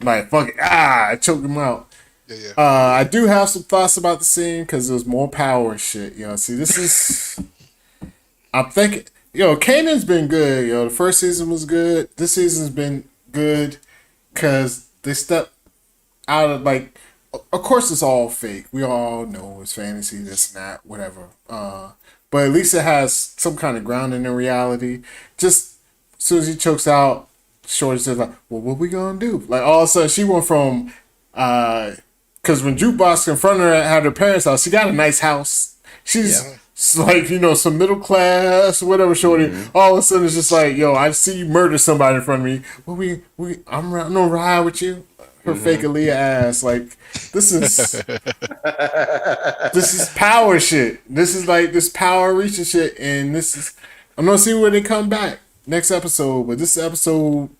D: Like, fuck it. I choked him out.
C: Yeah.
D: I do have some thoughts about the scene because it was more power shit. See, this is... I'm thinking... Kanan's been good. The first season was good. This season's been good because they stepped... out of like, of course it's all fake. We all know it's fantasy, this and that, whatever. But at least it has some kind of grounding in reality. Just as soon as he chokes out, Shorty says like, "Well, what we gonna do?" Like all of a sudden, she went from, because when Jukebox confronted her at her parents' house, she got a nice house. She's like, some middle class, whatever. Shorty, all of a sudden it's just like, yo, I see you murder somebody in front of me. Well, I'm gonna ride with you. Her fake Aaliyah ass, like this is power shit. This is like this power reaching shit, and this is I'm gonna see where they come back next episode. But this episode,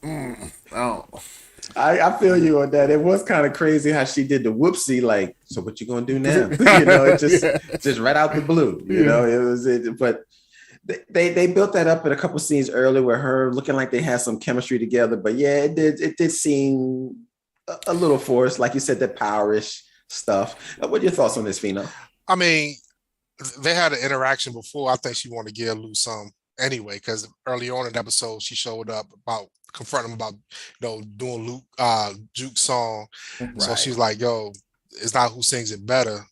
B: I feel you on that. It was kind of crazy how she did the whoopsie, like, so what you gonna do now? It just right out the blue. But they built that up in a couple scenes earlier with her looking like they had some chemistry together. But yeah, it did seem a little forced, like you said, that powerish stuff. What are your thoughts on this, Fino?
C: I mean, they had an interaction before. I think she wanted to give Lou some anyway, because early on in the episode, she showed up about confronting him about doing Juke's song. Right. So she was like, yo, it's not who sings it better.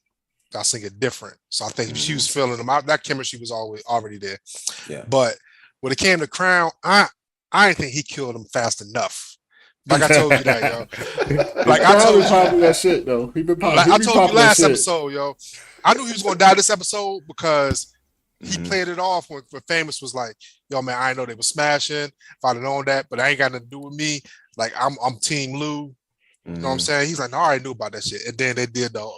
C: I sing it different. So I think she was feeling them out. That chemistry was already there. Yeah. But when it came to Crown, I didn't think he killed him fast enough. Like I told you that, yo. Like I told you
D: that shit though.
C: I told you last episode, yo. I knew he was gonna die this episode because he played it off when Famous was like, yo, man, I didn't know they were smashing. If I'd have known that, but I ain't got nothing to do with me. Like I'm Team Lou. You know what I'm saying? He's like, no, I already knew about that shit. And then they did the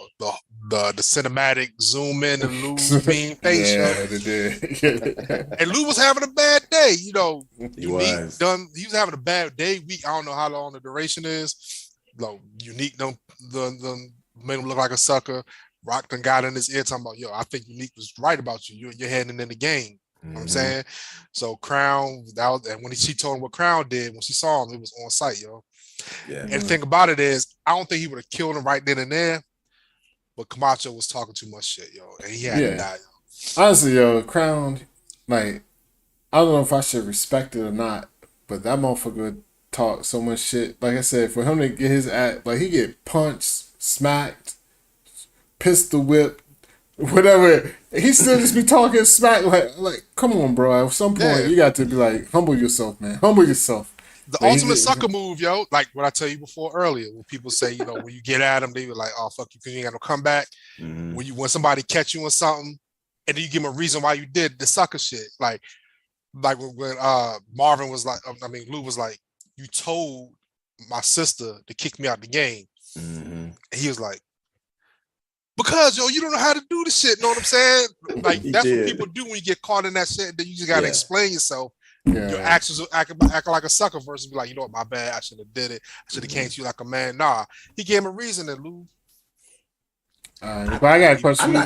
C: cinematic zoom in and Lou's being face.
D: Yeah, they did.
C: And Lou was having a bad day.
B: He was
C: having a bad day. I don't know how long the duration is. Unique made him look like a sucker. Raq done got in his ear talking about, yo, I think Unique was right about you. You're heading in the game. You know what I'm saying? So Crown, and when she told him what Crown did, when she saw him, it was on site, yo. Yeah. And the thing about it is, I don't think he would have killed him right then and there, but Camacho was talking too much shit, yo, and he had to die, yo.
D: Honestly, yo, Crown, like, I don't know if I should respect it or not, but that motherfucker would talk so much shit. Like I said, for him to get his act, like, he get punched, smacked, pistol whipped, whatever. He still just be talking smack, like, come on, bro. At some point, you got to be like, humble yourself, man. Humble yourself.
C: The ultimate sucker move, yo, like what I tell you before earlier, when people say, when you get at them, they were like, oh, fuck you, because you ain't got no comeback. When somebody catch you on something, and then you give them a reason why you did the sucker shit. Like when Marvin was like, Lou was like, you told my sister to kick me out the game. And he was like, because, yo, you don't know how to do this shit, know what I'm saying? Like, that's what people do when you get caught in that shit, then you just got to explain yourself. Yeah. Your actions acting like a sucker versus be like, you know what, my bad, I should have did it. I should have came to you like a man. Nah, he gave him a reason to lose.
D: But I got a question.
B: Go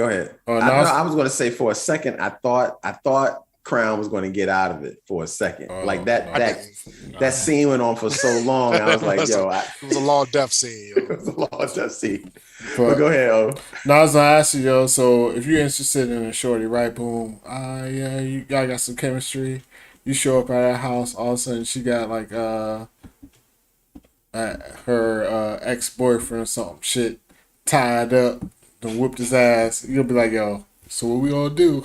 B: ahead. I was going to say for a second, I thought Crown was going to get out of it for a second. That scene went on for so long. I was like, yo.
C: It was a long death scene.
B: It was a long death scene. But go ahead, O.
D: No, I was going to ask you, yo, so if you're interested in a shorty, right, boom, you got some chemistry. You show up at her house, all of a sudden she got like her ex-boyfriend or something shit tied up, then whooped his ass. You'll be like, yo, so what we gonna do?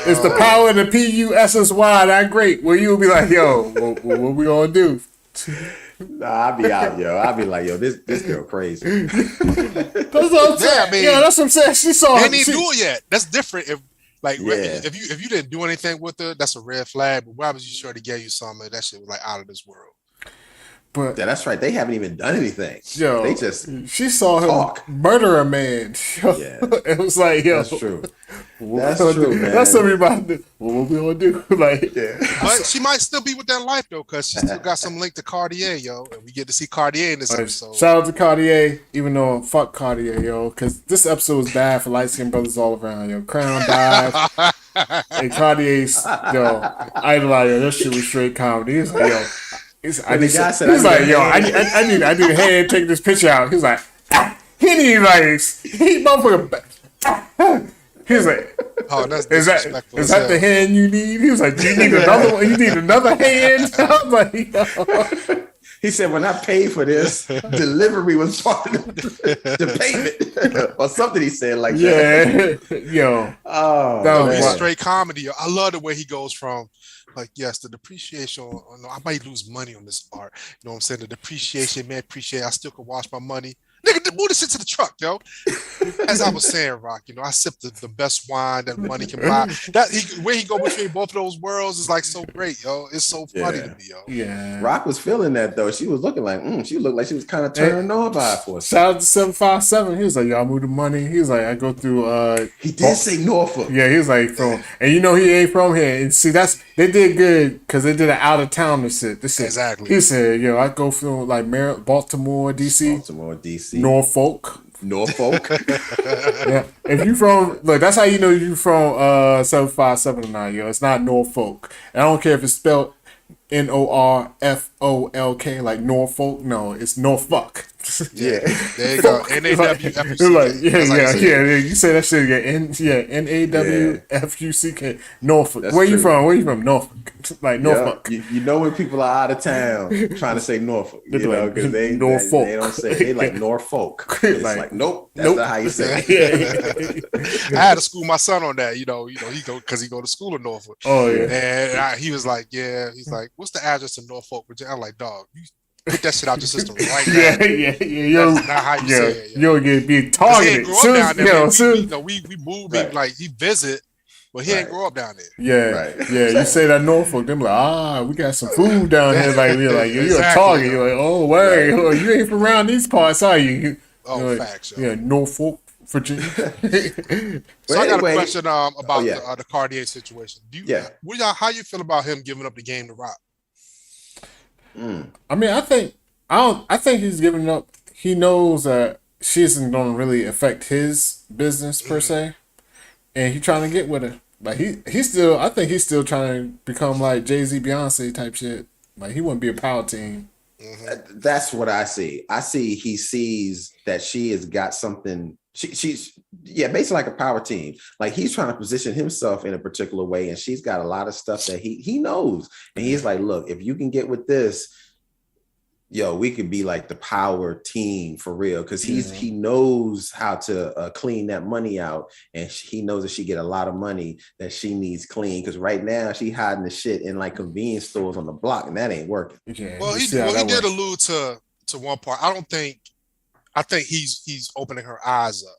D: It's the power of the PUSSY that great. Where you'll be like, yo, what we gonna do?
B: Nah, I'll be out, yo. I'll be like, yo, this girl crazy.
D: That's what I'm saying. Yeah, that's what I'm saying. She saw.
C: They didn't do it yet. That's different. If you didn't do anything with her, that's a red flag. But why was you sure to get you something? That shit was like out of this world.
B: But yeah, that's right. They haven't even done anything.
D: Yo,
B: they just
D: saw him murder a man. Yo, it was like, yo,
B: that's true. That's true, man.
D: That's what we about to do. What we gonna do? Like,
C: but she might still be with that life though, because she still got some link to Cartier, yo, and we get to see Cartier in this episode.
D: Shout out to Cartier, even though fuck Cartier, yo, because this episode was bad for light skinned brothers all around, yo. Crown died, and Cartier's, yo, idolize, yo, that shit was straight comedy. He's like, yo. He's like, yo, I need a hand take this picture out. He's like, he motherfucker. He was like,
C: Oh, that's
D: is
C: disrespectful.
D: Is that the hand you need? He was like, do you need another one? You need another hand? I was like, yo.
B: He said, when I paid for this, delivery was part of the payment. Or something he said like that.
D: Yeah. Yo.
B: Oh,
C: he's straight comedy. I love the way he goes from, like, yes, the depreciation. I might lose money on this art. You know what I'm saying? The depreciation, man, appreciate. I still can wash my money. Nigga, move this shit to the truck, yo. As I was saying, Rock, you know, I sip the best wine that money can buy. Where he go between both of those worlds is like so great, yo. It's so funny to me, yo.
B: Yeah. Rock was feeling that though. She was looking like, she looked like she was kind of turned on by it for us.
D: Shout out to 757. He was like, y'all move the money. He was like, I go through
B: he did say Norfolk.
D: Yeah, he was like from, and you know he ain't from here. And see, they did good because they did an out of town shit.
C: Exactly.
D: He said, yo, I go from like Baltimore, DC. Norfolk. Yeah. If you from, look, that's how you know you from 757 or not, yo. It's not Norfolk. And I don't care if it's spelled Norfolk, like Norfolk. No, it's Norfolk.
B: Yeah.
C: There you go. N-A-W-F-U-C-K.
D: Like, yeah. You say that shit again. N-A-W-F-U-C-K. Norfolk.
B: That's
D: Where
B: true.
D: you from? Norfolk. Like Norfolk.
B: You know when people are out of town trying to say Norfolk, you know, because they don't say, they like Norfolk. It's like nope, that's not how you say it.
C: I had to school my son on that, you know, he go to school in Norfolk.
D: Oh yeah.
C: And he was like, he's like, what's the address in Norfolk, Virginia? I'm like, dog, you get that shit out your system right now.
D: Yeah.
C: That's not how you say it.
D: You'll get be targeted.
C: We moved, like he visit, but he ain't grow up down there.
D: Yeah, you say that Norfolk, them like, we got some food down here. Like you're like you're a target. You're like, oh wait, you ain't from around these parts, are you?
C: Facts.
D: Yeah, Norfolk, Virginia.
C: So I got a question about the Cartier situation. How you feel about him giving up the game to Rock?
D: I mean, I think he's giving up. He knows that she isn't going to really affect his business per se, and he's trying to get with her. Like I think he's still trying to become like Jay-Z, Beyonce type shit. Like he wouldn't be a power team.
B: That's what I see. I see he sees that she has got something. She's basically like a power team. Like he's trying to position himself in a particular way, and she's got a lot of stuff that he knows. And he's like, look, if you can get with this, we could be like the power team for real. Because he knows how to clean that money out, and he knows that she get a lot of money that she needs clean. Because right now she hiding the shit in like convenience stores on the block, and that ain't working.
D: Yeah,
C: well, he did allude to one part. I think he's opening her eyes up,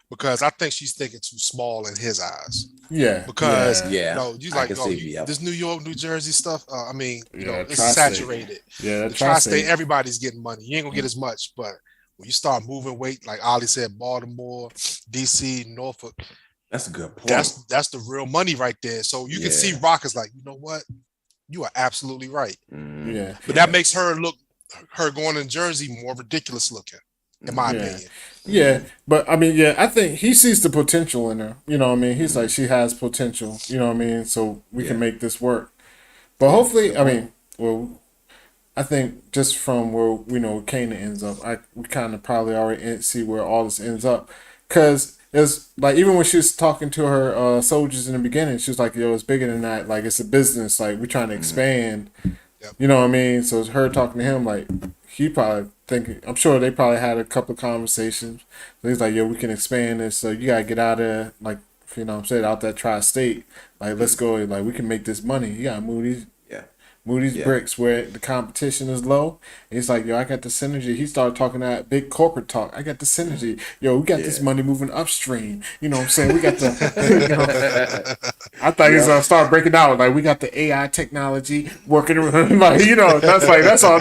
C: because I think she's thinking too small in his eyes.
D: Yeah.
C: Because this New York, New Jersey stuff. It's saturated.
D: Yeah,
C: the tri-state, everybody's getting money. You ain't gonna get as much, but when you start moving weight, like Ali said, Baltimore, DC, Norfolk.
B: That's a good point.
C: That's the real money right there. So you can see Rock is like, you know what? You are absolutely right.
D: Yeah.
C: But that makes her going in Jersey more ridiculous looking, in my opinion.
D: Yeah, but I mean, I think he sees the potential in her. You know what I mean? He's like, she has potential. You know what I mean? So we can make this work. But hopefully, I think just from where we know Kanan ends up, we kind of probably already see where all this ends up. Because it's like, even when she was talking to her soldiers in the beginning, she was like, it's bigger than that. Like, it's a business. Like, we're trying to expand. You know what I mean? So it's her talking to him, like, he probably thinking, I'm sure they probably had a couple of conversations. So he's like, we can expand this. So you got to get out of, like, you know what I'm saying, out that tri-state. Like, let's go. Like, we can make this money. You got to move these bricks where the competition is low. And he's like, I got the synergy. He started talking that big corporate talk. I got the synergy. We got this money moving upstream. You know what I'm saying? We got the, I thought he was going to start breaking out. Like, we got the AI technology working. Like, that's all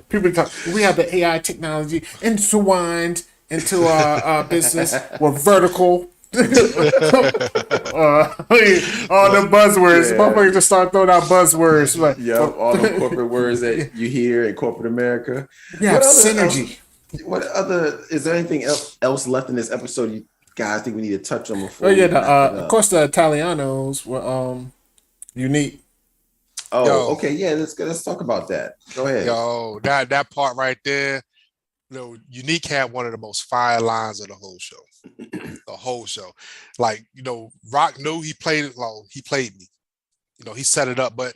D: people talk. We have the AI technology intertwined into our business. We're vertical. All the buzzwords. Motherfuckers just start throwing out buzzwords. Like,
B: all the corporate words that you hear in corporate America.
D: Yeah, synergy.
B: Is there anything else left in this episode you guys think we need to touch on before?
D: Of course, the Italianos were unique.
B: Okay, let's talk about that. Go ahead.
C: That part right there. Unique had one of the most fire lines of the whole show. The whole show. Like, Raq knew he played it low. He played me. He set it up. But,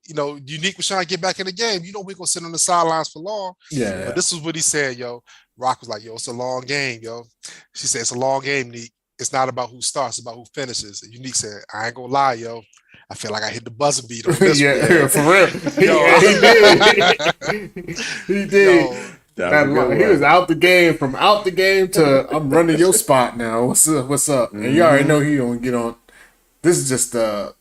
C: Unique was trying to get back in the game. We're going to sit on the sidelines for long.
D: Yeah.
C: But this is what he said, yo. Raq was like, yo, it's a long game, yo. She said, it's a long game, Nique. It's not about who starts, it's about who finishes. And Unique said, I ain't going to lie, yo. I feel like I hit the buzzer beat on this
D: yeah, for real. He did. He did. He was out the game, from out the game to I'm running your spot now. What's up? Mm-hmm. And you already know he don't get on. This is just the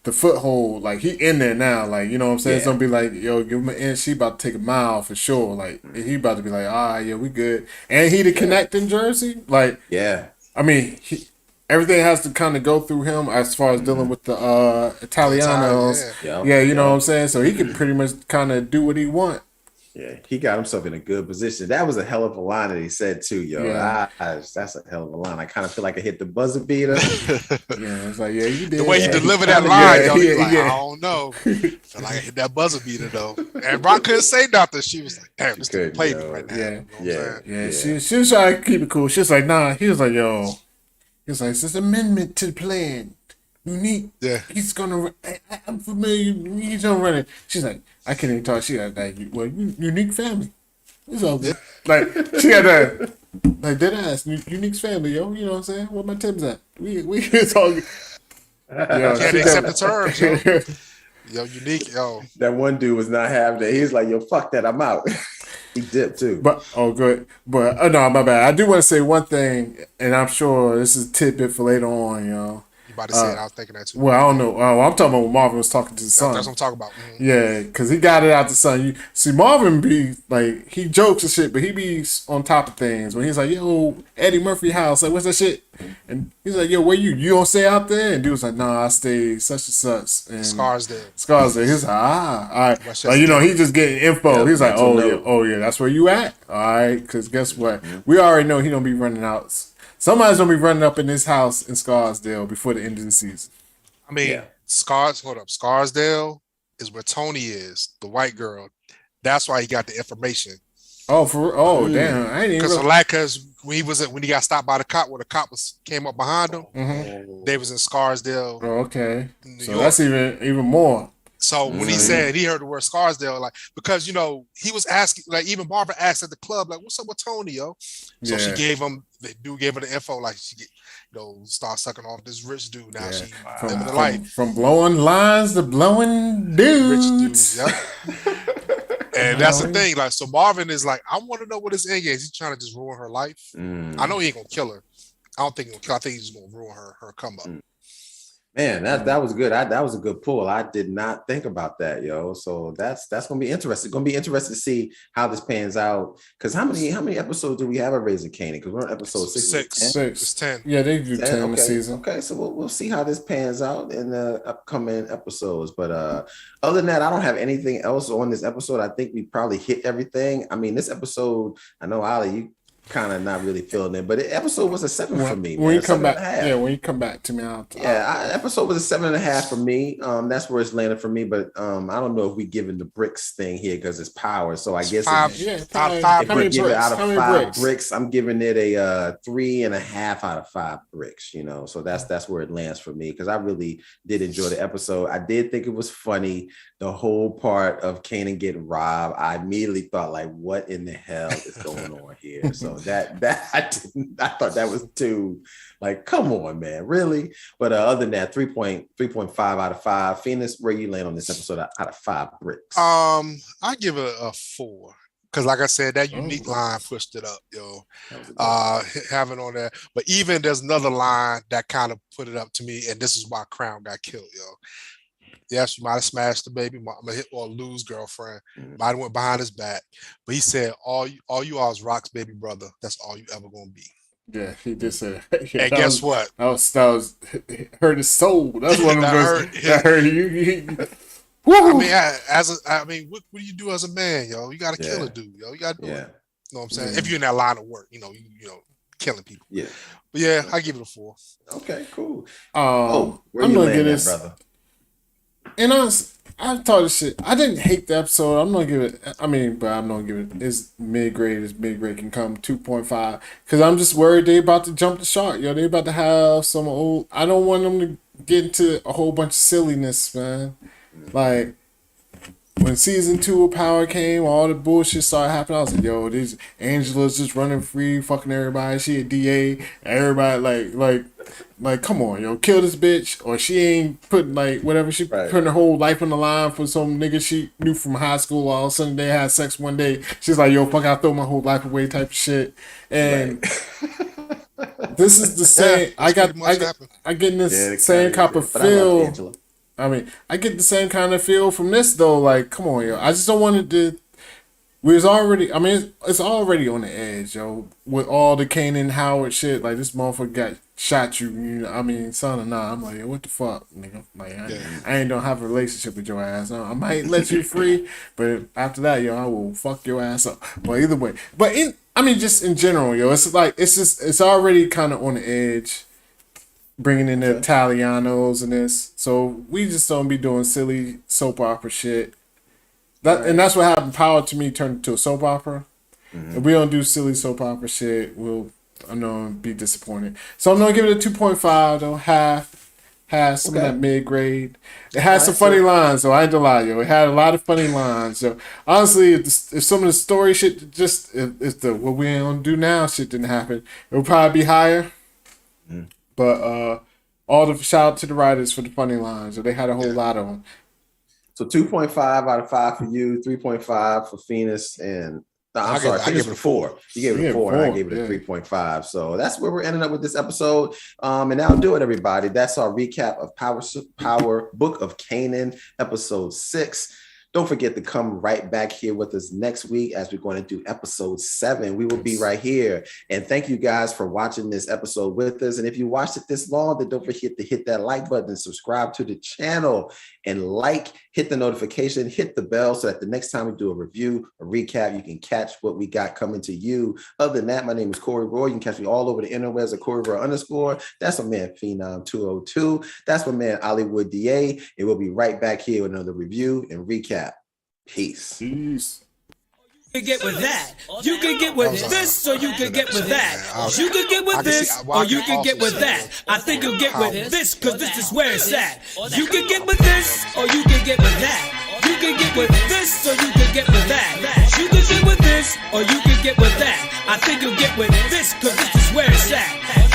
D: foothold. Like, he in there now. Like, you know what I'm saying? Yeah. It's gonna be like, yo, give him an inch. She about to take a mile for sure. Like, he about to be like, yeah, we good. And he the connecting jersey. Like,
B: yeah.
D: I mean, everything has to kind of go through him as far as dealing with the Italianos. Yeah, you know what I'm saying? So he can pretty much kind of do what he want.
B: Yeah, he got himself in a good position. That was a hell of a line that he said too, yo. Yeah. That's a hell of a line. I kind of feel like I hit the buzzer beater.
D: Yeah, it's like, yeah, you did.
C: The way he delivered that line, I don't know. Feel like I hit that buzzer beater though. And Raq couldn't say nothing. She was like, damn, this dude played me right now.
D: Yeah. She was trying to keep it cool. She was like, nah. He was like, yo. He was like, it's an amendment to the plan. Unique. Yeah. He's gonna. I'm familiar. He's gonna run it. She's like, I can't even talk. She got that. Well, Unique family. It's all good. Like, she got that. Like, dead ass. Unique's family, yo. You know what I'm saying? Where my Tim's at? We talking.
C: Can't accept the terms, yo. Yo, Unique, yo.
B: That one dude was not having it. He was like, yo, fuck that. I'm out. He dipped too.
D: But good. But no, my bad. I do want to say one thing, and I'm sure this is a tidbit for later on, yo.
C: About to say it, I was thinking that too.
D: Well, I don't know. I'm talking about when Marvin was talking to the son.
C: That's what I'm talking about. Mm-hmm.
D: Yeah, because he got it out the son. See, Marvin be like, he jokes and shit, but he be on top of things. When he's like, yo, Eddie Murphy house, like, what's that shit? And he's like, yo, where you don't stay out there? And dude was like, nah, I stay such and such. And Scarsdale. He's like, all right. Like, he just getting info. Yeah, he's like, oh yeah, that's where you at? All right, because guess what? Mm-hmm. We already know he don't be running out. Somebody's gonna be running up in this house in Scarsdale before the end of the season.
C: I mean, Scarsdale is where Tony is, the white girl. That's why he got the information.
D: Oh, damn! I ain't even
C: because when he got stopped by the cop, where the cop came up behind him, they was in Scarsdale.
D: Oh, okay. So that's even more.
C: So when he said he heard the word Scarsdale, like, because he was asking, like, even Marvin asked at the club, like, what's up with Tony, yo? So she gave him the info, like, she start sucking off this rich dude. Now she living the life
D: from blowing lines to blowing dudes.
C: Rich dudes, yeah. And that's the thing, like, so Marvin is like, I want to know what his end game is. He's trying to just ruin her life. I know he ain't gonna kill her. I don't think he'll kill her. I think he's gonna ruin her come up.
B: Man, that was good. That was a good pull. I did not think about that, yo. So that's gonna be interesting. It's gonna be interesting to see how this pans out. Because how many episodes do we have of Raising Kanan? Because we're on episode 6.
C: It's 10.
D: Yeah, they do 10 in the season.
B: Okay, so we'll see how this pans out in the upcoming episodes. But other than that, I don't have anything else on this episode. I think we probably hit everything. I mean, this episode, I know Ali, you kind of not really feeling it, but the episode was a 7 for me.
D: When you come back, when you come back to me,
B: episode was a 7.5 for me. That's where it's landed for me. But I don't know if we giving the bricks thing here because it's power. So I guess
C: five bricks.
B: Out of 5 bricks, I'm giving it a 3.5 out of 5 bricks. So that's where it lands for me because I really did enjoy the episode. I did think it was funny. The whole part of Kanan getting robbed, I immediately thought, like, what in the hell is going on here? So that I thought that was too, like, come on, man, really? But other than that, 3.5 out of 5. Phoenix, where you land on this episode out of 5 bricks?
C: I give it a 4. Because, like I said, that Unique line pushed it up, yo. Having on that. But even there's another line that kind of put it up to me, and this is why Crown got killed, yo. Yes, you might have smashed the baby mama, hit or lose girlfriend. Might have went behind his back, but he said, "All you are is Raq's baby brother. That's all you ever gonna be."
D: Yeah, he did say that.
C: And guess what?
D: That was hurt his soul. That's one of those that hurt you.
C: I mean, what do you do as a man, yo? You got to kill a dude, yo. You got to do it. You know what I'm saying? If you're in that line of work, you know, killing people.
B: Yeah.
C: But yeah, I give it a 4.
B: Okay, cool.
D: I'm gonna get this, brother. And I thought this shit. I didn't hate the episode. I'm gonna give it. I mean, but I'm gonna give it. It's mid grade. As mid grade can come. 2.5. Because I'm just worried they about to jump the shark. Yo, they about to have some old. I don't want them to get into a whole bunch of silliness, man. Like when season 2 of Power came, all the bullshit started happening. I was like, yo, this Angela's just running free, fucking everybody. She a DA. Everybody like, come on, yo, kill this bitch, or she ain't putting like whatever she putting her whole life on the line for some nigga she knew from high school. All of a sudden they had sex one day. She's like, yo, fuck, I throw my whole life away, type of shit. And this is the same. I get this same type of feel. I mean, I get the same kind of feel from this though. Like, come on, yo, I just don't want it to. It's already on the edge, yo, with all the Kanan Howard shit. Like, this motherfucker got shot you know, I mean, son or not. I'm like, yo, what the fuck, nigga? Like, I ain't gonna have a relationship with your ass. I might let you free, but after that, yo, I will fuck your ass up. But either way, just in general, yo, it's already kind of on the edge, bringing in the Italianos and this. So we just don't be doing silly soap opera shit. And that's what happened. Power to me turned into a soap opera. If we don't do silly soap opera shit, I'm gonna be disappointed. So I'm gonna give it a 2.5 though. Half some of that mid grade. It had some funny lines though. I ain't gonna lie, yo. It had a lot of funny lines. So honestly, if some of the story shit if the what we don't do now shit didn't happen, it would probably be higher. But all the shout out to the writers for the funny lines. So they had a whole lot of them.
B: So 2.5 out of 5 for you, 3.5 for Phoenix, and I gave it a 4. You gave it a 4, and I gave it a 3.5. So that's where we're ending up with this episode. And that'll do it, everybody. That's our recap of Power Book of Kanan, episode 6. Don't forget to come right back here with us next week as we're going to do episode 7. We will be right here. And thank you guys for watching this episode with us. And if you watched it this long, then don't forget to hit that like button and subscribe to the channel and hit the notification, hit the bell so that the next time we do a review, a recap, you can catch what we got coming to you. Other than that, my name is Corey Roy. You can catch me all over the interwebs at Corey Roy _. That's my man Phenom 202. That's my man Hollywood DA. And we'll be right back here with another review and recap. Peace.
A: You can get with that. You can get with this, or you can get with that. You can get with this, or you can get with that. I think you'll get with this, cause this is where it's at. You can get with this, or you can get with that. You can get with this, or you can get with that. You can get with this, or you can get with that. I think you'll get with this, cause this is where it's at.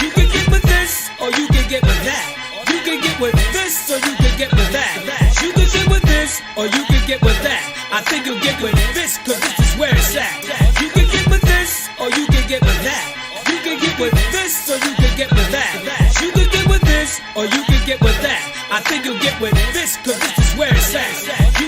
A: You can get with this, or you can get with that. You can get with this, or you can get with that. You can get with this, or you can get with that. I think you'll get with this, cause this is where it's at. You can get with this, or you can get with that. You can get with this, or you can get with that. You can get with this, or you can get with that. I think you'll get with this, cause this is where it's at. You